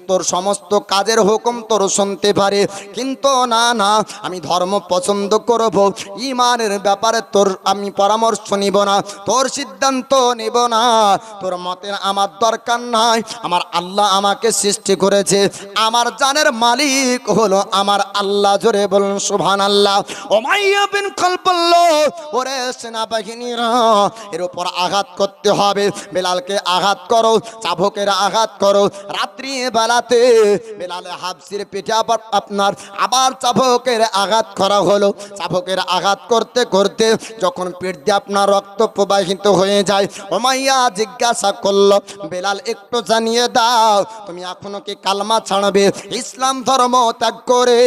তোর সমস্ত কাজের হুকুম তোর শুনতে পারি, কিন্তু না না, আমি ধর্ম পছন্দ করব, ঈমানের ব্যাপারে তোর আমি পরামর্শ নিব না, তোর সিদ্ধান্ত নিব না, তোর মতের আমার দরকার নাই। আমার আল্লাহ আমাকে সৃষ্টি করেছে, আমার জানের মালিক হলো আমার আল্লাহ। জোরে বলুন সুবহানাল্লাহ। উমাইয়া বিন খালফ বলল, ওরে সেনাবাহিনীরা, এর উপর আঘাত করতে হবে, বেলালকে আঘাত করো, চাবুকের আঘাত করো। রাত্রি বেলাতে বেলালে হাবশির পিঠে আবার চাবুকের আঘাত করা হলো। চাবুকের আঘাত করতে করতে যখন পিঠ দিয়ে আপনার রক্ত প্রবাহিত হয়ে যায়, উমাইয়া জিজ্ঞাসা করলো, বেলাল একটু জানিয়ে দাও, তুমি এখনো কি কালমা ছাড়বে, ইসলাম ধর্ম ত্যাগ করে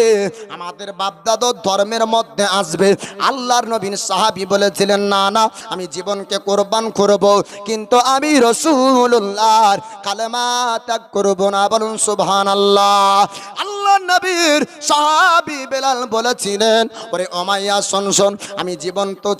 আমাদের বাপদাদার ধর্মের মধ্যে আসবে? আল্লাহর নবীর সাহাবী বলেছিলেন, না না, আমি জীবনকে কোরবান করব, কিন্তু আমি রাসূলুল্লাহর কালেমা ত্যাগ করব না, বলুন সুবহানাল্লাহ। আল্লাহর নবীর সাহাবী বেলাল বলেছিলেন, ওরে উমাইয়া শোন শোন, আমি জীবন তো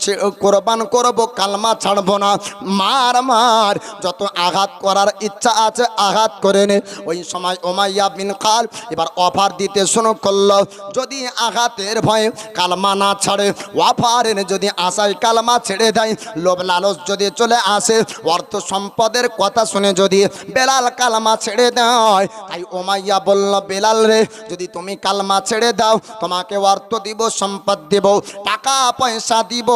কোরবান করব, কালমা ছাড়ব না, মার মার, যত আঘাত করার ইচ্ছা আছে আঘাত করে নে। ওই সময় উমাইয়া বিন খালফ এবার অফার দিতে শুরু করলো, যদি আঘাতের ভয়ে কালমা না ছাড়ে, অফারের যদি আশায় কালমা ছেড়ে দেয়, লোভ লালচ যদি চলে আসে, অর্থ সম্পদের কথা শুনে যদি বেলাল কালমা ছেড়ে দেয়, তাই উমাইয়া বলল, বেলাল রে, যদি তুমি কালমা ছেড়ে দাও, তোমাকে অর্থ দিব, সম্পদ দিব, টাকা পয়সা দিব,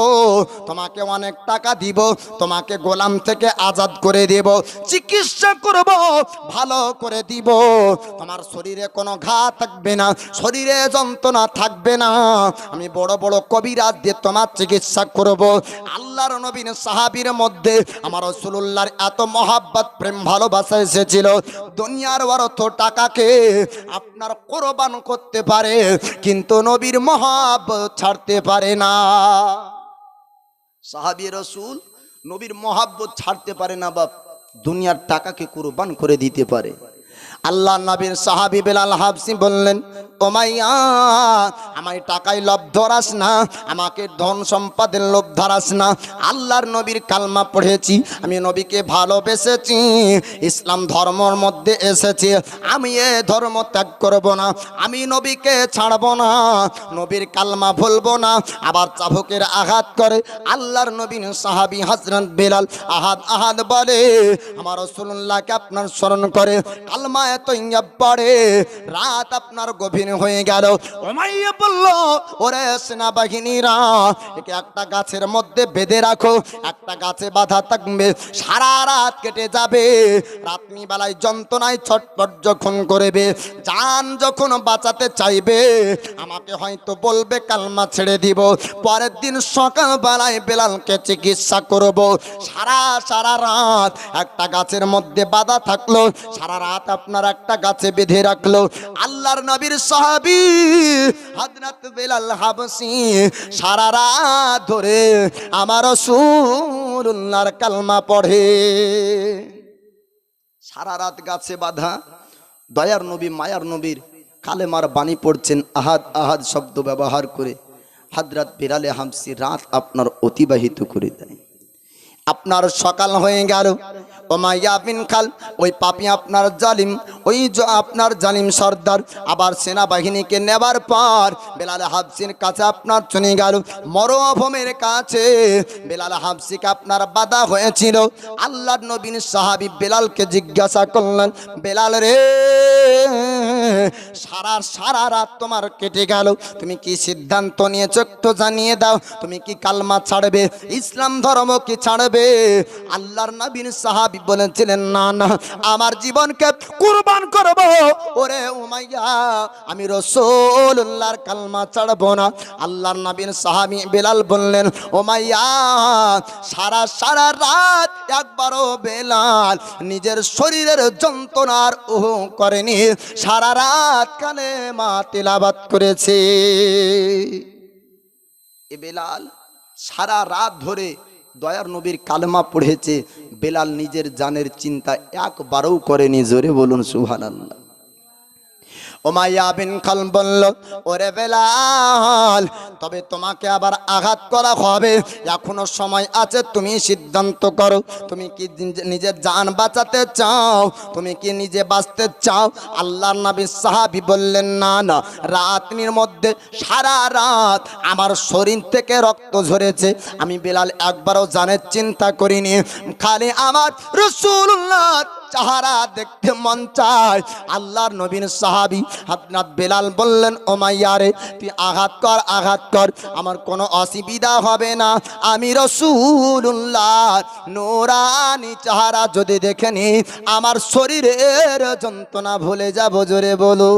তোমাকে অনেক টাকা দিব, তোমাকে গোলাম থেকে আজাদ করে দেব, চিকিৎসা করব, ভালো করে দিব, তোমার শরীরে কোনো ঘা থাকবে না, শরীরে যন্ত্রণা থাকবে না, আমি বড় বড় কবিরাজ দিয়ে তোমার চিকিৎসা করব। আল্লাহর নবীর সাহাবীর মধ্যে আমার রাসূলুল্লাহর এত মহাব্বত, প্রেম, ভালোবাসা এসেছিল, দুনিয়ার অর্থ টাকাকে আপনার কোরবান করতে পারে, কিন্তু নবীর মহাব্বত ছাড়তে পারে না। সাহাবী রাসূল নবীর মহাব্বত ছাড়তে পারে না, বাপ দুনিয়ার টাকাকে কোরবান করে দিতে পারে। আল্লাহ নবীর সাহাবী বেলাল হাবশি বললেন, উমাইয়া আমায় টাকায় লোভ ধরাস না, আমাকে ধন সম্পদের লোভ ধরাস না, আল্লাহর নবীর কালমা পড়েছি, আমি নবীকে ভালোবেসেছি, ইসলাম ধর্মের মধ্যে এসেছি, আমি এ ধর্ম ত্যাগ করব না, আমি নবীকে ছাড়ব না, নবীর কালমা ভুলব না। আবার চাবুকের আঘাত করে আল্লাহর নবীর সাহাবী হযরত বেলাল আহাদ আহাদ বলে, আমার রাসূলুল্লাহকে আপনার স্মরণ করে কালমা এত পড়ে, রাত আপনার গভীর হয়ে গেল। উমাইয়া বলল, ওরে সেনাবাহিনীরা, একে একটা গাছের মধ্যে বেঁধে রাখো, একটা গাছে বাঁধা থাকবে, সারা রাত কেটে যাবে, রাত্রি বেলায় যন্ত্রণায় ছটফট যখন করবে, জান যখন বাঁচাতে চাইবে, আমাকে হয়তো বলবে কালমা ছেড়ে দিব, পরের দিন সকাল বেলায় বেলালকে চিকিৎসা করব। সারা রাত একটা গাছের মধ্যে বাঁধা থাকলো, সারা রাত আপনার একটা গাছে বেঁধে রাখলো। আল্লাহর নবীর সাহাবী হযরত বেলাল হাবশী সারা রাত ধরে আমার রাসূলুল্লাহর কালমা পড়ে। সারা রাত গাছে বাঁধা দয়ার নবী, মায়ার নবীর কালেমার বাণী পড়ছেন, আহাদ আহাদ শব্দ ব্যবহার করে হযরত বেলাল হাবশী রাত আপনার অতিবাহিত করে দেয়। আপনার সকাল হয়ে গেল, উমাইয়া বিন খালফ ওই পাপী আপনার জালিম, ওই আপনার জালিম সর্দার আবার সেনাবাহিনীকে নেবার পর বেলাল হাবশীর কাছে আপনার চলে গেল, মরুভূমির কাছে বেলাল হাবশীকে আপনার বাধা হয়েছিল। আল্লাহর নবীর সাহাবী বেলালকে জিজ্ঞাসা করলেন, বেলাল রে, সারা রাত তোমার কেটে গেল, তুমি কি সিদ্ধান্ত নিয়েছো একটু জানিয়ে দাও। তুমি কি কালমা ছাড়বে, ইসলাম ধর্ম কি ছাড়বে? আল্লাহর নবীর সাহাবী বলেছিলেন, না না, আমার জীবনকে কুরবান করব। ওরে উমাইয়া, আমি রাসূলুল্লাহর কালমা ছাড়বো না। আল্লাহর নবীর সাহাবী বেলাল বললেন, উমাইয়া, সারা রাত একবারও বেলাল নিজের শরীরের যন্ত্রণার করেনি, সারা রাত কালেমা তিলাওয়াত করেছে। এ বেলাল সারা রাত ধরে দয়ার নবীর কালেমা পড়েছে। বেলাল নিজের জানের চিন্তা একবারও করেনি। জোরে বলুন সুবহানাল্লাহ। উমাইয়া বিন খালদ বলল, ওরে বেলাল, তবে তোমাকে আবার আঘাত করা হবে, এখনো সময় আছে, তুমি সিদ্ধান্ত করো। তুমি কি নিজের জান বাঁচাতে চাও, তুমি কি নিজে বাঁচতে চাও? আল্লাহর নবী সাহাবী বললেন, না না, রাতের মধ্যে সারা রাত আমার শরীর থেকে রক্ত ঝরেছে, আমি বেলাল একবারও জানের চিন্তা করিনি, খালি আমার রাসূলুল্লাহ চেহারা দেখতে মন চায়। আল্লাহর নবীর সাহাবী হযরত বেলাল বললেন, উমাইয়া রে, তুই আঘাত কর, আমার কোনো অসুবিধা হবে না। আমি রাসূলুল্লাহ নূরানি চেহারা যদি দেখেনি, আমার শরীরের যন্ত্রণা ভুলে যাব। জোরে বলো।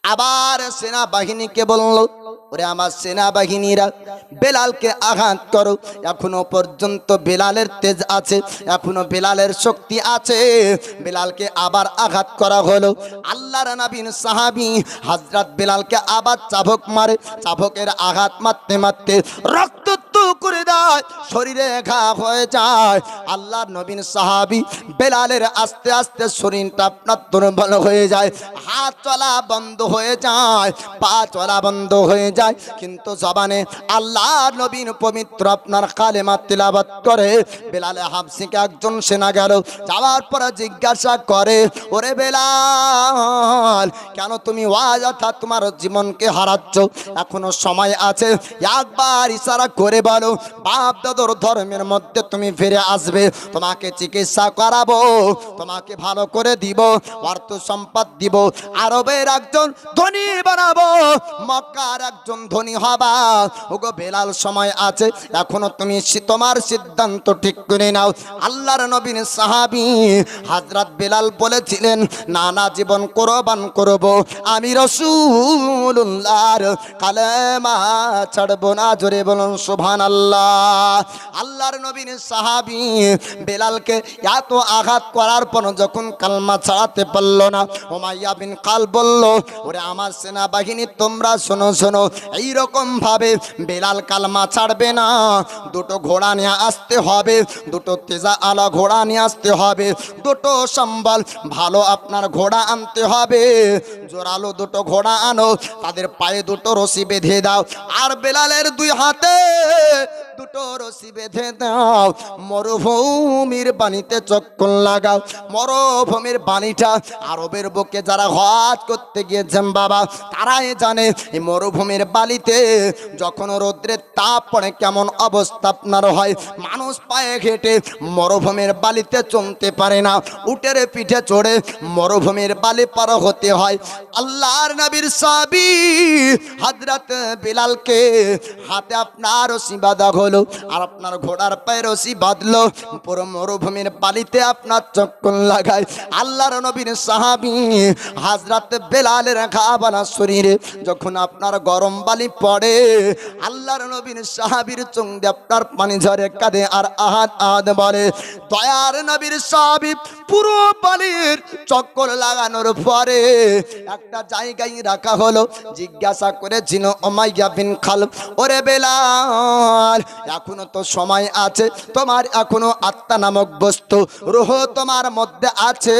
আবার সেনাবাহিনীকে বলল, ওরে আমার সেনাবাহিনীরা, বেলালকে আঘাত করো। এখনো পর্যন্ত বেলালের তেজ আছে, এখনো বেলালের শক্তি আছে। বেলালকে আবার আঘাত করা হলো। আল্লাহর নবীর সাহাবী হযরত বেলালকে আবার চাবুক মারে। চাবুকের আঘাত মারতে মারতে রক্ত করে দেয়, শরীরে ঘা হয়ে যায়। আল্লাহর নবীর সাহাবী বেলালের আস্তে আস্তে শরীরটা আপনার দুর্বল হয়ে যায়, হাত চলা বন্ধ হয়ে যায়, পা চলা বন্ধ হয়ে যায়, কিন্তু জবানে আল্লাহর নবীর পবিত্র আপনার কালেমা তিলাওয়াত করে। বেলালে হাবশিকে একজন সেনা গেল, যাওয়ার পরে জিজ্ঞাসা করে, ওরে বেলাল, কেন তুমি অযথা তোমার জীবনকে হারাচ্ছ? এখনো সময় আছে, একবার ইশারা করে বলো, বাপ দাদুর ধর্মের মধ্যে তুমি ফিরে আসবে, তোমাকে চিকিৎসা করাবো, তোমাকে ভালো করে দিব, অর্থ সম্পদ দিব, আরবের একজন ধনী বানাবো, মক্কার একজন ধনী হবা। ওগো বেলাল, সময় আছে, এখনো তুমি তোমার সিদ্ধান্ত ঠিক করে নাও। আল্লাহর নবীর সাহাবী হযরত বেলাল বলেছিলেন, না না, জীবন কুরবান করব, আমি রাসূলুল্লাহর কালেমা ছাড়বো না। জোরে বলুন সুবহানাল্লাহ। আল্লাহর নবীর সাহাবী বেলালকে এত আঘাত করার পর যখন কালমা ছাড়াতে পারল না, উমাইয়া বিন খালদ বলল, ওরে আমার সেনাবাহিনী, তোমরা শোনো শোনো, এইরকম ভাবে বেলাল কালমা ছাড়বে না। দুটো ঘোড়া নিয়ে আসতে হবে, দুটো তেজা আলা ঘোড়া নিয়ে আসতে হবে, দুটো সম্বল ভালো আপনার ঘোড়া আনতে হবে, জোরালো দুটো ঘোড়া আনো, তাদের পায়ে দুটো রশি বেঁধে দাও, আর বেলালের দুই হাতে দুটো রশি বেঁধে দাও, মরুভূমির পানিতে চক্কর লাগাও। মরুভূমির পানিটা আরবের বুকে যারা হজ করতে গিয়েছেন বাবা, তারাই জানে এই মরুভূমির বালিতে যখন রৌদ্রের তাপ পড়ে কেমন অবস্থা আপনার হয়। মানুষ পায়ে হেঁটে মরুভূমির বালিতে চলতে পারে না, উটের পিঠে চড়ে মরুভূমির বালি পার হতে হয়। আল্লাহর নবীর সাহাবী হযরত বেলালকে হাতে আপনার রশি বাঁধা হলো, আর আপনার ঘোড়ার পায়ে রশি বাঁধলো, পুরো মরুভূমির বালিতে আপনার চক্কর লাগায়। আল্লাহর নবীর সাহাবী হযরত বেলালের ঘাবানা শরীরে যখন আপনার গরম বালি পড়ে, আল্লাহর নবীর সাহাবীর চোখ দিয়ে আপনার পানি ঝরে, কাঁদে আর আহাদ আহাদ বলে। দয়ার নবীর সাহাবী পুরো বালির চক্কর লাগানোর পরে একটা জায়গায় রাখা হলো। জিজ্ঞাসা করেছিল উমাইয়া বিন খালদ, ওরে বেলাল, এখনো তো সময় আছে, তোমার এখনো আত্মা নামক বস্তু রূহ তোমার মধ্যে আছে,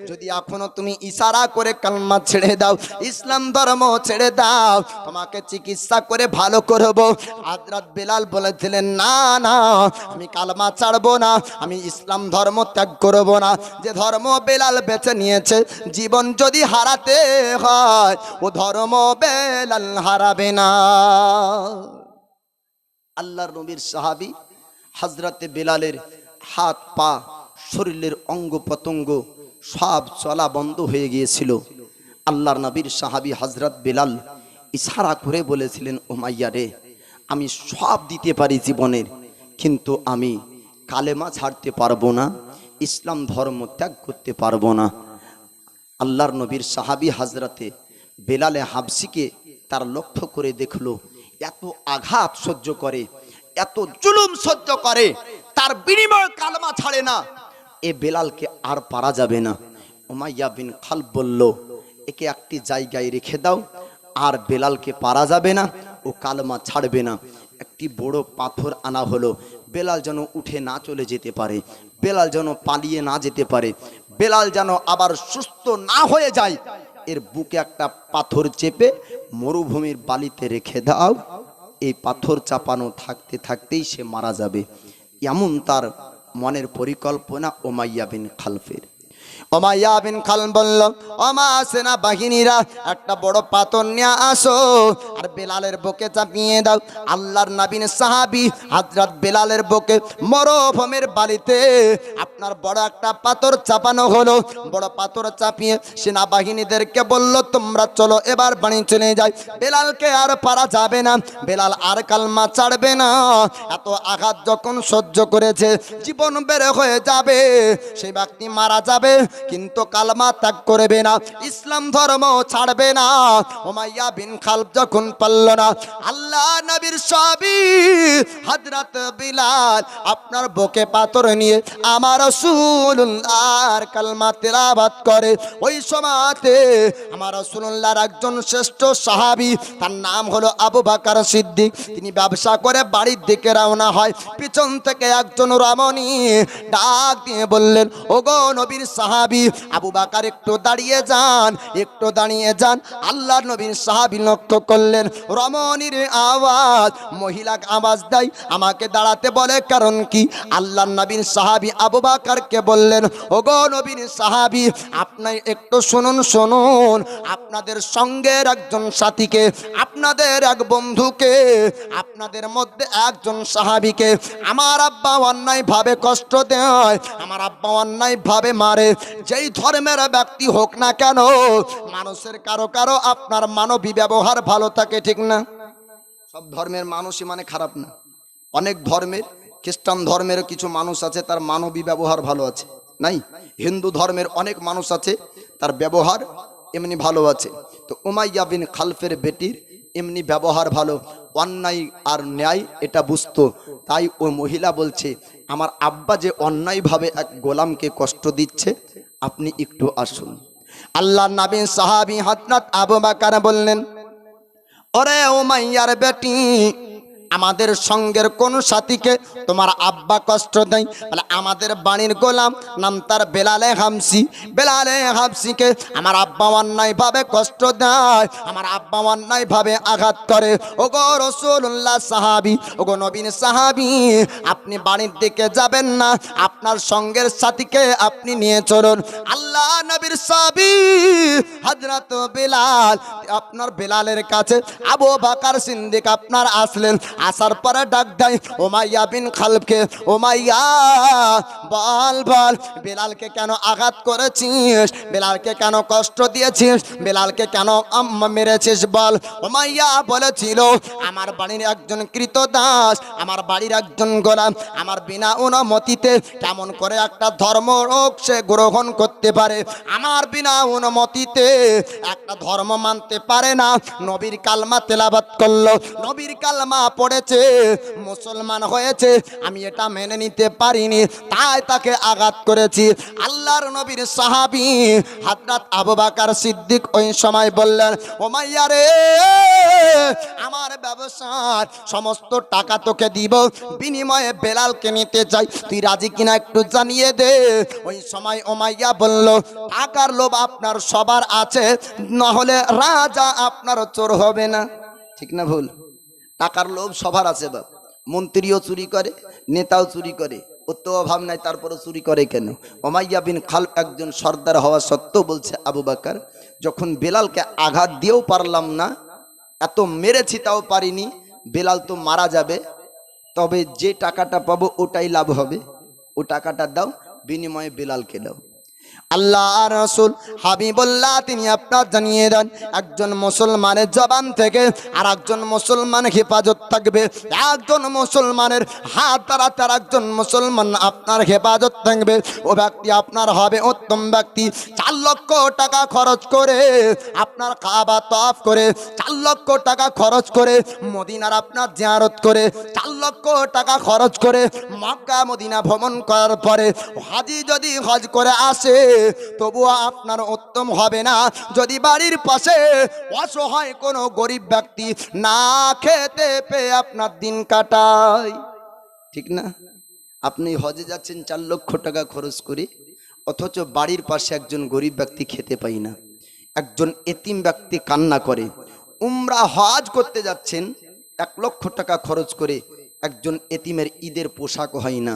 যদি এখনো তুমি ইশারা করে কালমা ছেড়ে দাও, ইসলাম ধর্ম ছেড়ে দাও, তোমাকে চিকিৎসা করে ভালো করব। হযরত বেলাল বলেছিলেন, না না, আমি কালমা ছাড়বো না, আমি ইসলাম ধর্ম ত্যাগ করব না। যে ধর্ম বেলাল বেছে নিয়েছে, জীবন যদি হারাতে হয়, ও ধর্ম বেলাল হারাবে না। আল্লাহর নবীর সাহাবী হযরতে বেলালের হাত পা শরীরের অঙ্গ প্রত্যঙ্গ সব চলা বন্ধ হয়ে গিয়েছিল। আল্লাহর নবীর সাহাবী হযরত বেলাল ইশারা করে বলেছিলেন, উমাইয়া রে, আমি সব দিতে পারি জীবনের, কিন্তু আমি কালেমা ছাড়তে পারবো না, ইসলাম ধর্ম ত্যাগ করতে পারবো না। আল্লাহর নবীর সাহাবী হযরতে বেলালে হাবশিকে তার লক্ষ্য করে দেখলো, এত আঘাত সহ্য করে, এত জুলুম সহ্য করে, তার বিনিময়ে কালেমা ছাড়ে না, এ বেলালকে আর পারা যাবে না। উমাইয়া বিন খালব বলল, একে একটি জায়গায় রেখে দাও, আর বেলালকে পারা যাবে না, ও কালেমা ছাড়বে না। একটি বড় পাথর আনা হলো, বেলাল যেন উঠে না চলে যেতে পারে, বেলাল যেন পালিয়ে না যেতে পারে, বেলাল যেন আবার সুস্থ না হয়ে যায়, এর বুকে একটা পাথর চেপে মরুভূমির বালিতে রেখে দাও, এই পাথর চাপানো থাকতে থাকতেই সে মারা যাবে। এমন তার মনের পরিকল্পনা উমাইয়া বিন খালফের। উমাইয়া বিন খালফ বলল, ওমা সেনা বাহিনীরা একটা বড় পাথর নিয়ে আসো, আর বেলালের বুকে চাপিয়ে দাও। আল্লাহর নবীর সাহাবী হযরত বেলালের বুকে মরুভূমির বালিতে আপনার বড় একটা পাথর চাপানো হলো। বড় পাথর চাপিয়ে সেনাবাহিনীদেরকে বলল, তোমরা চলো এবার বাড়ি চলে যাই, বেলালকে আর পারা যাবে না, বেলাল আর কালমা ছাড়বে না। এত আঘাত যখন সহ্য করেছে, জীবন বের হয়ে যাবে, সেই ব্যক্তি মারা যাবে, কিন্তু কালমা ত্যাগ করবে না, ইসলাম ধর্ম ছাড়বে না। উমাইয়া বিন খালফ যখন পারল না, আল্লাহ নবীর সাহাবী হযরত বিলাল আপনার বুকে পাথর নিয়ে আমার রাসূলুল্লাহর কালমা তেলাওয়াত করে। ওই সময়তে আমার রাসূলুল্লাহর একজন শ্রেষ্ঠ সাহাবী, তার নাম হলো আবু বকর সিদ্দিক, তিনি ব্যবসা করে বাড়ির দিকে রওনা হয়। পিছন থেকে একজন রমণী ডাক দিয়ে বললেন, ওগো নবীর সাহাবী আবু বকর, একটু দাঁড়িয়ে যান, একটু দাঁড়িয়ে যান। আল্লাহর নবীর সাহাবী লক্ষ্য করলেন রমণীর আওয়াজ, মহিলা আওয়াজ দেয়, আমাকে দাঁড়াতে বলে কারণ কি? আল্লাহর নবীর সাহাবী আবু বকরকে বললেন, ওগো নবীর সাহাবী, আপনি একটু শুনুন, শুনুন, আপনাদের সঙ্গের একজন সাথীকে, আপনাদের এক বন্ধুকে, আপনাদের মধ্যে একজন সাহাবীকে আমার আব্বা অন্যায় ভাবে কষ্ট দেয়, আমার আব্বা অন্যায় ভাবে মারে। যেই ধর্মের ব্যক্তি হোক না কেন, মানুষের কারো কারো আপনার মানবী ব্যবহার ভালো থাকে, ঠিক না? সব ধর্মের মানুষই মানে খারাপ না। অনেক ধর্মের, খ্রিস্টান ধর্মের কিছু মানুষ আছে তার মানবী ব্যবহার ভালো আছে, নাই? হিন্দু ধর্মের অনেক মানুষ আছে তার ব্যবহার এমনি ভালো আছে। তো উমাইয়া বিন খালফের বেটির এমনি ব্যবহার ভালো, অন্যায় আর ন্যায় এটা বুঝতো। তাই ওই মহিলা বলছে, আমার আব্বা যে অন্যায়ভাবে এক গোলামকে কষ্ট দিচ্ছে, আপনি একটু আসুন। আল্লাহর নবী সাহাবী হযরত আবু বকর বললেন, ওরে উমাইয়ার বেটি, আমাদের সঙ্গের কোন সাথীকে তোমার আব্বা কষ্ট দেয়? বলে, আমাদের বাড়ির গোলাম, নাম তার বেলালে হাবশী, বেলালে হাবশীকে আমার আব্বা অন্যায় ভাবে কষ্ট দেয়, আমার আব্বা অন্যায় ভাবে আঘাত করে। ওগো রাসূলুল্লাহ সাহাবী, ওগো নবীর সাহাবী, আপনি বাড়ির দিকে যাবেন না, আপনার সঙ্গের সাথীকে আপনি নিয়ে চলুন। আল্লাহ নবীর সাহাবী হযরত বেলাল, আপনার বেলালের কাছে আবু বকর সিদ্দিক আপনার আসলেন। আসার পরে ডাক দেয় উমাইয়া বিন খালফকে, উমাইয়া বল বল, বেলালকে কেন আঘাত করেছিস? বেলালকে কেন কষ্ট দিয়েছিস? বেলালকে কেন মেরেছিস বল? উমাইয়া বলেছিল, আমার বাড়ির একজন কৃতদাস, আমার বাড়ির একজন গোলাম, আমার বিনা অনুমতিতে কেমন করে একটা ধর্ম সে গ্রহণ করতে পারে? আমার বিনা অনুমতিতে একটা ধর্ম মানতে পারে না। নবীর কালমা তেলাওয়াত করলো, নবীর কালমা পড়েছে, মুসলমান হয়েছে, আমি এটা মেনে নিতে পারিনি, তাই তাকে আঘাত করেছি। আল্লাহর নবীর সাহাবী হযরত আবু বকর সিদ্দিক ওই সময় বললেন, উমাইয়া রে, আমার ব্যবসার সমস্ত টাকা তোকে দিব, বিনিময়ে বেলালকে নিতে চাই, তুই রাজি কিনা একটু জানিয়ে দে। ওই সময় উমাইয়া বলল, টাকার লোভ আপনার সবার আছে, না হলে রাজা আপনার চোর হবে না। ঠিক না ভুল? টাকার লোভ সবার আছে বাপ, মন্ত্রীও চুরি করে, নেতাও চুরি করে, ওর তো অভাব নাই, তারপরে চুরি করে কেন? উমাইয়া বিন খালফ একজন সর্দার হওয়া সত্ত্বেও বলছে, আবু বকর, যখন বেলালকে আঘাত দিয়েও পারলাম না, এত মেরেছি তাও পারিনি, বেলাল তো মারা যাবে, তবে যে টাকাটা পাবো ওটাই লাভ হবে, ও টাকাটা দাও, বিনিময়ে বেলালকে দাও। আল্লাহ রাসূল হাবিবুল্লাহ তিনি আপনার জানিয়ে দেন একজন মুসলমানের জবান থেকে আর একজন মুসলমান হেফাজত থাকবে, একজন মুসলমানের হাত দ্বারা তার একজন মুসলমান আপনার হেফাজত থাকবে, ও ব্যক্তি আপনার হবে উত্তম ব্যক্তি। 4 লক্ষ টাকা খরচ করে আপনার কাবা তওয়াফ করে, 4 লক্ষ টাকা খরচ করে মদিনার আপনার জিয়ারত করে, 4 লক্ষ টাকা খরচ করে মক্কা মদিনা ভ্রমণ করার পরে হাজি যদি হজ করে আসে তবুও আপনার উত্তম হবে না যদি বাড়ির পাশে অসহায় কোনো গরিব ব্যক্তি না খেতে পেয়ে আপনার দিন কাটায়। ঠিক না? আপনি হজে যাচ্ছেন 4 লক্ষ টাকা খরচ করে, অথচ বাড়ির পাশে একজন গরিব ব্যক্তি খেতে পায় না, একজন এতিম ব্যক্তি কান্না করে। উমরা হজ করতে যাচ্ছেন 1 লক্ষ টাকা খরচ করে, একজন এতিমের ঈদের পোশাক হয় না,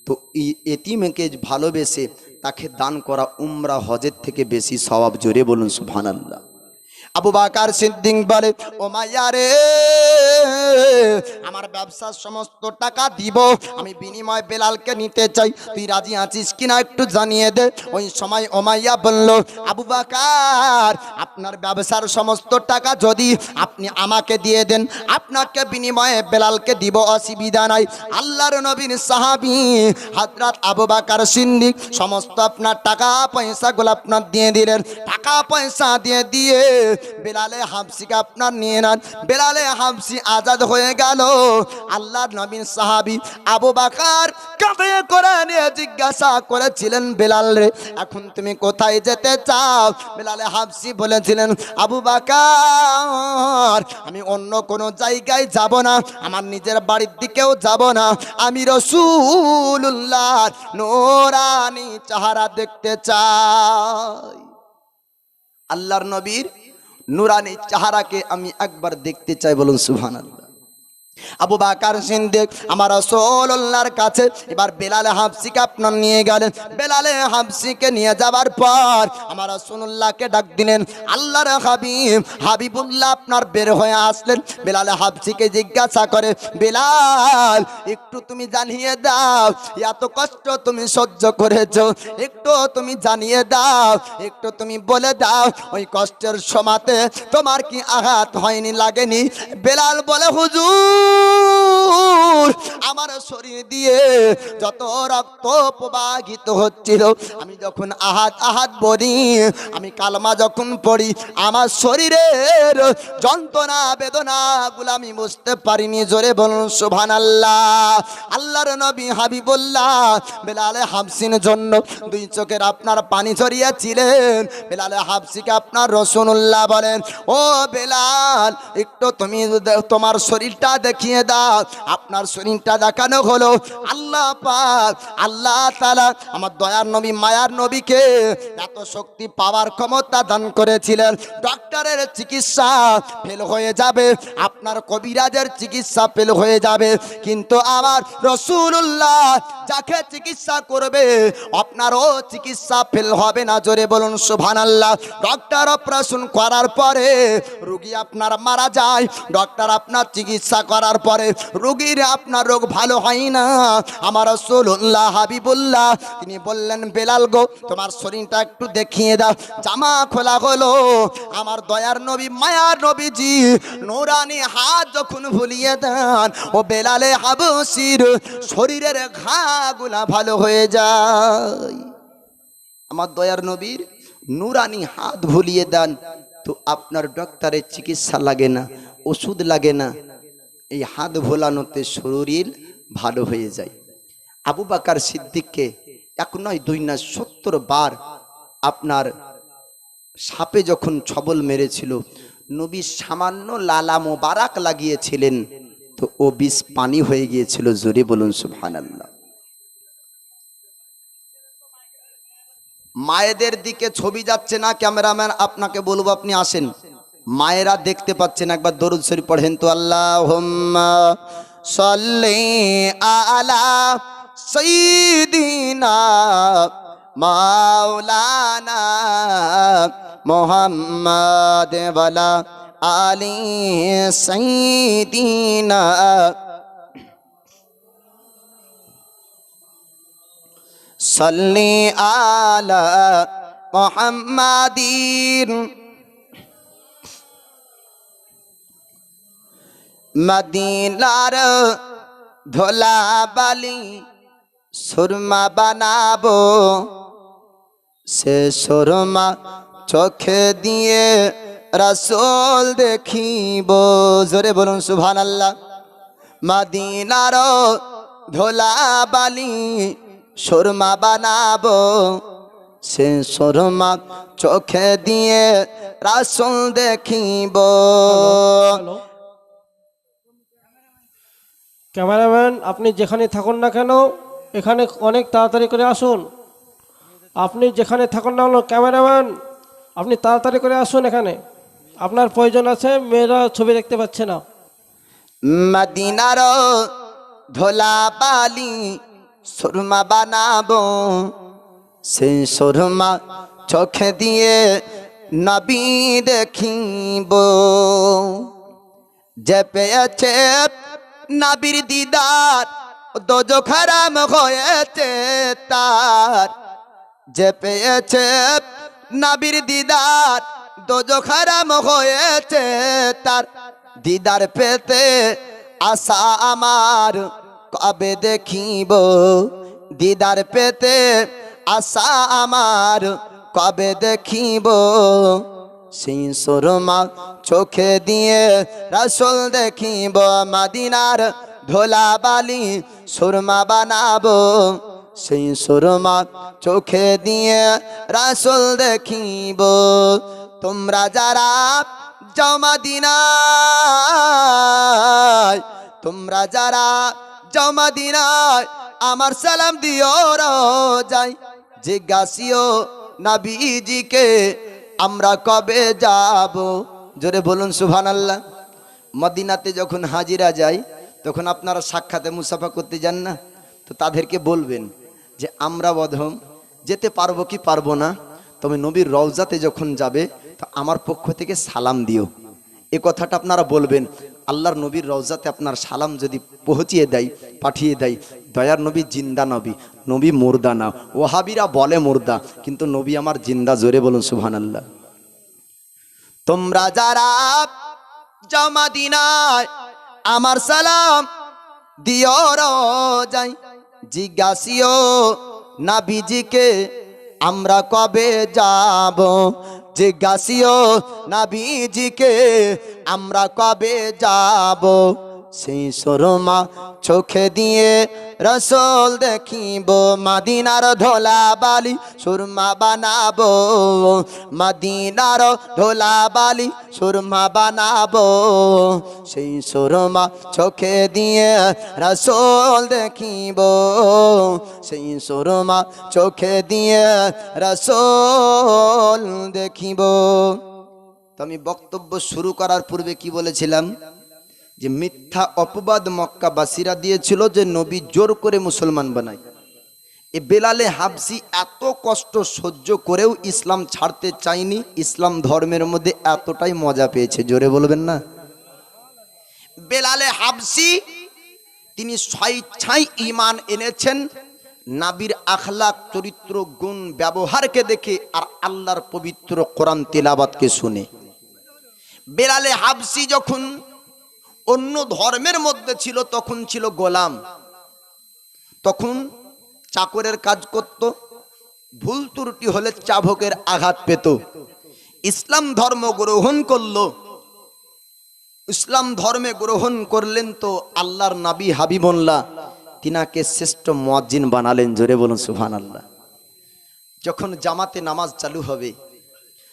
তো এই এতিমকে ভালোবেসে তাকে দান করা উমরা হজের থেকে বেশি সওয়াব। জোরে বলুন সুবহানাল্লাহ। আবু বকর সিদ্দিক বলে, ও মাইয়া রে, আমার ব্যবসার সমস্ত টাকা দিব, আমি বিনিময় বেলালকে নিতে চাই, তুই রাজি আছিস কিনা একটু জানিয়ে দে। ওই সময় ওমাইয়া বলল, আবু বকর আপনার ব্যবসার সমস্ত টাকা যদি আপনি আমাকে দিয়ে দেন, আপনাকে বিনিময়ে বেলালকে দিব, অসুবিধা নাই। আল্লাহর নবীর সাহাবী হযরত আবু বকর সিদ্দিক সমস্ত আপনার টাকা পয়সাগুলো আপনার দিয়ে দিলেন। টাকা পয়সা দিয়ে বেলালে হাবশিকে আপনার নিয়ে নেন। বেলালে হাবশি আজাদ হয়ে গেল। আল্লাহর নবীর সাহাবী আবু বকর কাঁধে করে নিয়ে জিজ্ঞাসা করেছিলেন, বেলাল রে এখন তুমি কোথায় যেতে চাও? বেলালে হাবশি বলেছিলেন, আবু বকর আমি অন্য কোনো জায়গায় যাব না, আমার নিজের বাড়ির দিকেও যাব না, আমি রাসূলুল্লাহর নূরানি চেহারা দেখতে চাই। আল্লাহর নবীর নূরানি চেহারাকে আমি একবার দেখতে চাই। বলুন সুবহানাল্লাহ। আবু বকর সিদ্দিক আমার রাসূলুল্লাহর কাছে এবার বেলাল হাবশিকে আপনার নিয়ে গেলেন। বেলাল হাবশিকে নিয়ে যাওয়ার পর আমার রাসূলুল্লাহকে ডাক দিলেন। আল্লাহর হাবিব হাবিবুল্লাহ আপনার বের হয়ে আসলেন। বেলাল হাবশিকে জিজ্ঞাসা করে, বেলাল একটু তুমি জানিয়ে দাও, এত কষ্ট তুমি সহ্য করেছো, একটু তুমি জানিয়ে দাও, একটু তুমি বলে দাও ওই কষ্টের সময়তে তোমার কি আঘাত হয়নি, লাগেনি? বেলাল বলে, হুজুর আমার শরীর দিয়ে যত রক্ত প্রবাহিত হচ্ছিল, আমি যখন আহাত বলি, আমি কালমা যখন পড়ি, আমার শরীরের যন্ত্রণা বেদনা গুলো আমি বুঝতে পারিনি। জোরে বলুন সুবহানাল্লাহ। আল্লাহর নবী হাবিবুল্লাহ বেলাল হাবশির জন্য 2 চোখের আপনার পানি ঝরিয়েছিলেন। বেলাল হাবশিকে আপনার রাসূলুল্লাহ বলেন, ও বেলাল একটু তুমি তোমার শরীরটা দেখিয়ে দাও। আপনার শরীরটা দেখানো হলো। আল্লাহ পাক আল্লাহ তাআলা আমার দয়ার নবী মায়ার নবীকে এত শক্তি পাওয়ার ক্ষমতা দান করেছিলেন, ডক্টরের চিকিৎসা ফেল হয়ে যাবে, আপনার কবিরাজের চিকিৎসা ফেল হয়ে যাবে, কিন্তু আমার রাসূলুল্লাহ যাকে চিকিৎসা করবে আপনারও চিকিৎসা ফেল হবে না। জোরে বলুন সুবহানাল্লাহ। ডক্টর অপারেশন করার পরে রোগী আপনার মারা যায়, ডক্টর আপনার চিকিৎসা করার পরে রোগীর আপনার রোগ ভালো হয় না। আমার রাসূলুল্লাহ হাবিবুল্লাহ তিনি বললেন, বেলাল গো তোমার শরীরটা একটু দেখিয়ে দাও। জামা খোলা হলো। আমার দয়ার নবী মায়ার নবীজি নূরানি হাত যখন ভুলিয়ে দেন, ও বেলালে হাবশির শরীরের ঘাগুলা ভালো হয়ে যায়। আমার দয়ার নবীর নূরানি হাত ভুলিয়ে দেন, তো আপনার ডক্টরের চিকিৎসা লাগে না, ওষুধ লাগে না, এই হাত ভোলানোতে শরীর ভালো হয়ে যায়। আবু বকর সিদ্দিককে 1 নয় 2 নয় 70 বার আপনার সাপে যখন ছবল মেরেছিল, নবী সামান্য লালা মোবারক লাগিয়েছিলেন, তো ও বিষ পানি হয়ে গিয়েছিল। জোরে বলুন সুবহানাল্লাহ। মায়েদের দিকে ছবি যাচ্ছে না, ক্যামেরাম্যান আপনাকে বলবো আপনি আসেন, মায়েরা দেখতে পাচ্ছেন, একবার দরুদ শরীফ পড়েন তো। আল্লাহুম্মা সাল্লি আলা সাইয়্যিদিনা মাওলানা মুহাম্মাদ ওয়ালা আলি সাইয়্যিদিনা সাল্লি আলা মুহাম্মাদিন মদিনার ধোলা বালি সুরমা বানাবো সে সুরমা চোখে দিয়ে রাসূল দেখিব জোরে বলুন সুবহানাল্লাহ মদিনার ধোলা বালি সুরমা বানাবো সে সুরমা চোখে দিয়ে রাসূল দেখিব
ক্যামেরাম্যান আপনি যেখানে থাকুন না কেন এখানে অনেক তাড়াতাড়ি করে আসুন। আপনি যেখানে থাকুন না কেন ক্যামেরাম্যান আপনি তাড়াতাড়ি করে আসুন, এখানে আপনার প্রয়োজন আছে, মেয়েরা ছবি দেখতে পাচ্ছে না।
মদিনার ধোলা বালি সুরমা বানাবো সে সুরমা চোখে দিয়ে নবী দেখিব যে পেয়েছে নবীর দিদার দোজখ হারাম হয়েছে তার যে পেয়েছে নবীর দিদার দোজখ হারাম হয়েছে তার দিদার পেতে আশা আমার কবে দেখিব দিদার পেতে আশা আমার কবে দেখিব সেই সুরমা চোখে দিয়ে রাসূল দেখিব মদিনার ধোলা বালি সুরমা বানাবো সেই সুরমা চোখে দিয়ে রাসূল দেখিব তোমরা যারা যাও মদিনায় তোমরা যারা যাও মদিনায় আমার সালাম দিও রোজায় জিজ্ঞাসিও নবীজিকে আমরা কবে যাব জোরে বলুন সুবহানাল্লাহ মদিনাতে যখন হাজিরা যায় তখন আপনারা সাক্ষাতে মুসাফা করতে যান না তো তাদেরকে বলবেন যে আমরা বধম যেতে পারবো কি পারবো না তবে নবীর রওজাতে যখন যাবে তো আমার পক্ষ থেকে সালাম দিও এই কথাটা আপনারা বলবেন আল্লাহর নবীর রওজাতে আপনার সালাম যদি পৌঁছিয়ে দেয় পাঠিয়ে দেয় দয়ার নবী জিন্দা নবী নবী মুর্দা না ওয়াহাবিরা বলে মুর্দা কিন্তু নবী আমার জিন্দা জোরে বলুন সুবহানাল্লাহ তোমরা যারা যাও মদিনায় আমার সালাম দিও রোজায় জিজ্ঞাসিও নবীজিকে আমরা কবে যাব জিজ্ঞাসিও নবীজিকে আমরা কবে যাব সেই সুরমা চোখে দিয়ে রাসূল দেখিব মদিনার ধোলা বালি সুরমা বানাবো মদিনার ধোলা বালি সুরমা বানাবো সেই সুরমা চোখে দিয়ে রাসূল দেখিব সেই সুরমা চোখে দিয়ে রাসূল দেখিব তো আমি বক্তব্য শুরু করার পূর্বে কি বলেছিলাম যে মিথ্যা অপবাদ মক্কাবাসীরা দিয়েছিল যে নবী জোর করে মুসলমান বানায় এ বেলালে হাবসি এত কষ্ট সহ্য করেও ইসলাম ছাড়তে চায়নি ইসলাম ধর্মের মধ্যে এতটাই মজা পেয়েছে জোরে বলবেন না বেলালে হাবসি তিনি স্বেচ্ছায় ঈমান এনেছেন নবীর আখলাক চরিত্র গুণ ব্যবহারকে দেখে আর আল্লাহর পবিত্র কোরআন তেলাওয়াতকে শুনে বেলালে হাবসি যখন অন্য ধর্মের মধ্যে ছিল তখন ছিল গোলাম তখন চাকরের কাজ করত ভুল ত্রুটি হলে চাবুকের আঘাত পেত ইসলাম ধর্ম গ্রহণ করলো ইসলাম ধর্মে গ্রহণ করলেন তো আল্লাহর নবী হাবিবুল্লাহ তিনাকে শ্রেষ্ঠ মুয়াজ্জিন বানালেন জোরে বলুন সুবহানাল্লাহ যখন জামাতে নামাজ চালু হবে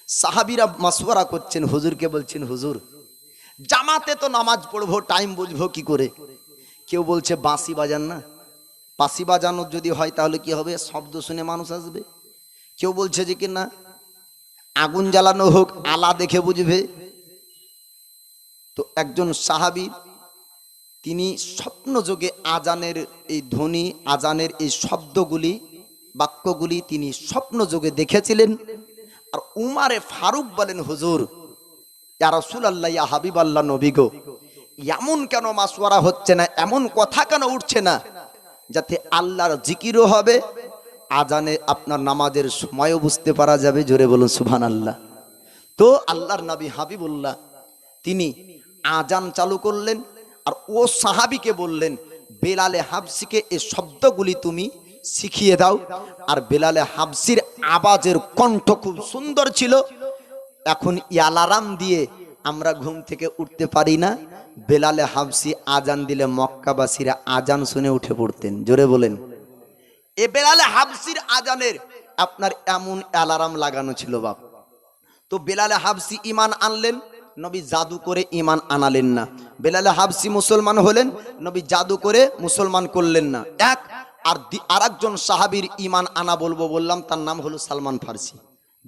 সাহাবীরা মাসওয়ারা করছেন হুজুরকে বলছেন হুজুর জামাতে তো নামাজ পড়বো টাইম বুঝবো কি করে কেউ বলছে বাঁশি বাজান না বাঁশি বাজানো যদি হয় তাহলে কি হবে শব্দ শুনে মানুষ আসবে কেউ বলছে যে কি না আগুন জ্বালানো হোক আলা দেখে বুঝবে তো একজন সাহাবী তিনি স্বপ্ন যোগে আজানের এই ধ্বনি আজানের এই শব্দগুলি বাক্যগুলি তিনি স্বপ্ন যোগে দেখেছিলেন আর উমারে ফারুক বলেন হুজুর ইয়া রাসূলুল্লাহ ইয়া হাবিবাল্লাহ নবী গো এমন কেন মাসওয়ারা হচ্ছে না এমন কথা কেন উঠছে না যাতে আল্লাহর জিকিরও হবে আজানে আপনার নামাজের সময়ও বুঝতে পারা যাবে। জোরে বলুন সুবহানাল্লাহ। তো আল্লাহর নবী হাবিবুল্লাহ তিনি আজান চালু করলেন, আর ও সাহাবীকে বললেন, বেলালে হাবসিকে এই শব্দগুলি তুমি শিখিয়ে দাও। আর বেলালে হাবসির আওয়াজের কণ্ঠ খুব সুন্দর ছিল। এখন অ্যালার্ম দিয়ে আমরা ঘুম থেকে উঠতে পারি না, বেলালে হাবসি আজান দিলে মক্কাবাসীরা আজান শুনে উঠে পড়তেন। জোরে বলেন। এ বেলালে হাবসির আজানের আপনার এমন অ্যালার্ম লাগানো ছিল বাপ। তো বেলালে হাবসি ঈমান আনলেন, নবী জাদু করে ঈমান আনালেন না। বেলালে হাবসি মুসলমান হলেন, নবী জাদু করে মুসলমান করলেন না। আর একজন সাহাবীর ঈমান আনা বলবো বললাম, তার নাম হলো সালমান ফারসি।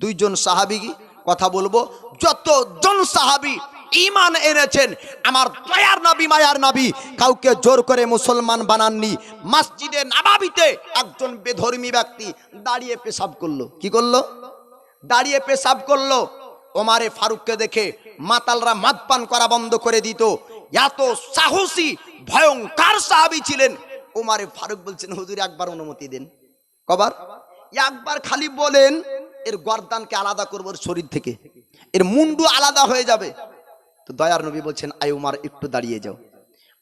দুইজন সাহাবী কথা বলবো, যতজন সাহাবী ঈমান এনেছেন আমার দয়ার নবী মায়ার নবী কাউকে জোর করে মুসলমান বানাননি। মসজিদে নববীতে একজন বেধর্মী ব্যক্তি দাঁড়িয়ে পেশাব করলো। কি করলো? দাঁড়িয়ে পেশাব করলো। ওমারে ফারুককে দেখে মাতালরা মদ পান করা বন্ধ করে দিত। এত সাহসী ভয়ঙ্কর সাহাবী ছিলেন। ওমারে ফারুক বলছেন, হুজুর একবার অনুমতি দেন। কবার? একবার খালি বলেন, এর গর্দানকে আলাদা করবো ওর শরীর থেকে, এর মুন্ডু আলাদা হয়ে যাবে। তো দয়ার নবী বলছেন, আই উমার একটু দাঁড়িয়ে যাও।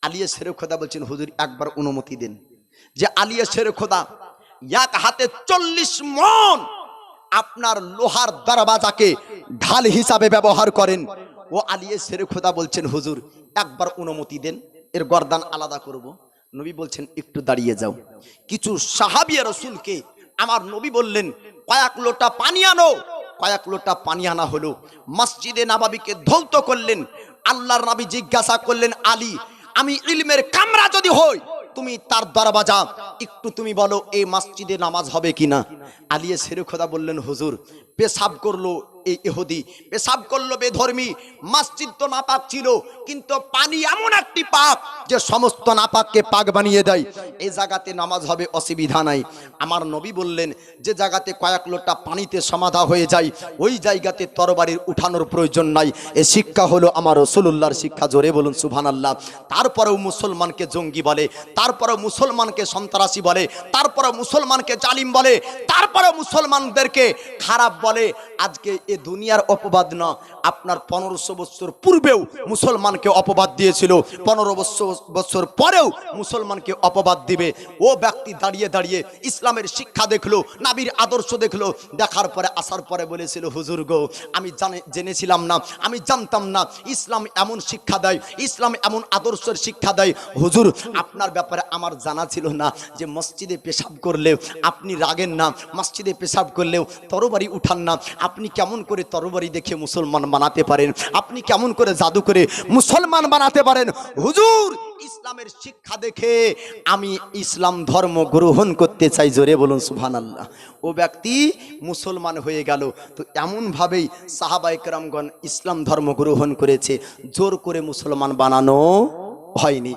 আলিয়া শেরে খোদা বলছেন, হুজুর একবার অনুমতি দেন। যে আলিয়া শেরে খোদা এক হাতে 40 মণ আপনার লোহার দরওয়াজাকে ঢাল হিসাবে ব্যবহার করেন। ও আলিয়া শেরে খোদা বলছেন, হুজুর একবার অনুমতি দেন, এর গর্দান আলাদা করব। নবী বলছেন, একটু দাঁড়িয়ে যাও। কিছু সাহাবী রাসূলকে আমার নবী বললেন, কয়েক লোটা পানি আনো। কয়েক লোটা পানি আনা হলো। মসজিদে নববীকে ধৌত করলেন। আল্লাহর নবী জিজ্ঞাসা করলেন, আলী, আমি ইলমের কামরা যদি হই, তুমি তার দরওয়াজা একটু তুমি বলো এই মসজিদে নামাজ হবে কিনা। আলিয়ে শেরে খোদা বললেন, হুজুর পেশাব করলো এই ইহুদি, পেশাব করলো বেধর্মী। মসজিদ তো নাপাক ছিল, কিন্তু পানি এমন একটি পাক যে সমস্ত নাপাককে পাক বানিয়ে দেয়। এই জায়গাতে নামাজ হবে, অসুবিধা নাই। আমার নবী বললেন, যে জায়গাতে কয়েক লোটা পানিতে সমাধা হয়ে যায় ওই জায়গাতে তরবারির উঠানোর প্রয়োজন নাই। এই শিক্ষা হলো আমার রাসূলুল্লাহর শিক্ষা। জোরে বলুন সুবহানাল্লাহ। তারপরেও মুসলমানকে জঙ্গি বলে, তারপরেও মুসলমানকে সন্ত্রাসী বলে, তারপরেও মুসলমানকে জালিম বলে, তারপরেও মুসলমানদেরকে খারাপ বলে। আজকে এ দুনিয়ার অপবাদ না, আপনার 1500 বছর পূর্বেও মুসলমানকে অপবাদ দিয়েছিল, 1500 বছর পরেও মুসলমানকে অপবাদ দিবে। ও ব্যক্তি দাঁড়িয়ে দাঁড়িয়ে ইসলামের শিক্ষা দেখলো, নবীর আদর্শ দেখলো, দেখার পরে আসার পরে বলেছিল, হুজুর গো আমি জেনেছিলাম না, আমি জানতাম না ইসলাম এমন শিক্ষা দেয়, ইসলাম এমন আদর্শের শিক্ষা দেয়। হুজুর আপনার ব্যাপারে আমার জানা ছিল না যে মসজিদে পেশাব করলেও আপনি রাগেন না, মসজিদে পেশাব করলেও তরবারি উঠান না। আপনি কেমন করে তরবারি দেখে মুসলমান বানাতে পারেন? আপনি কেমন করে জাদু করে মুসলমান বানাতে পারেন? হুজুর ইসলামের শিক্ষা দেখে আমি ইসলাম ধর্ম গ্রহণ করতে চাই। জোরে বলুন সুবহানাল্লাহ। ও ব্যক্তি মুসলমান হয়ে গেল। তো এমন ভাবেই সাহাবায়ে কেরামগণ ইসলাম ধর্ম গ্রহণ করেছে, জোর করে মুসলমান বানানো হয়নি।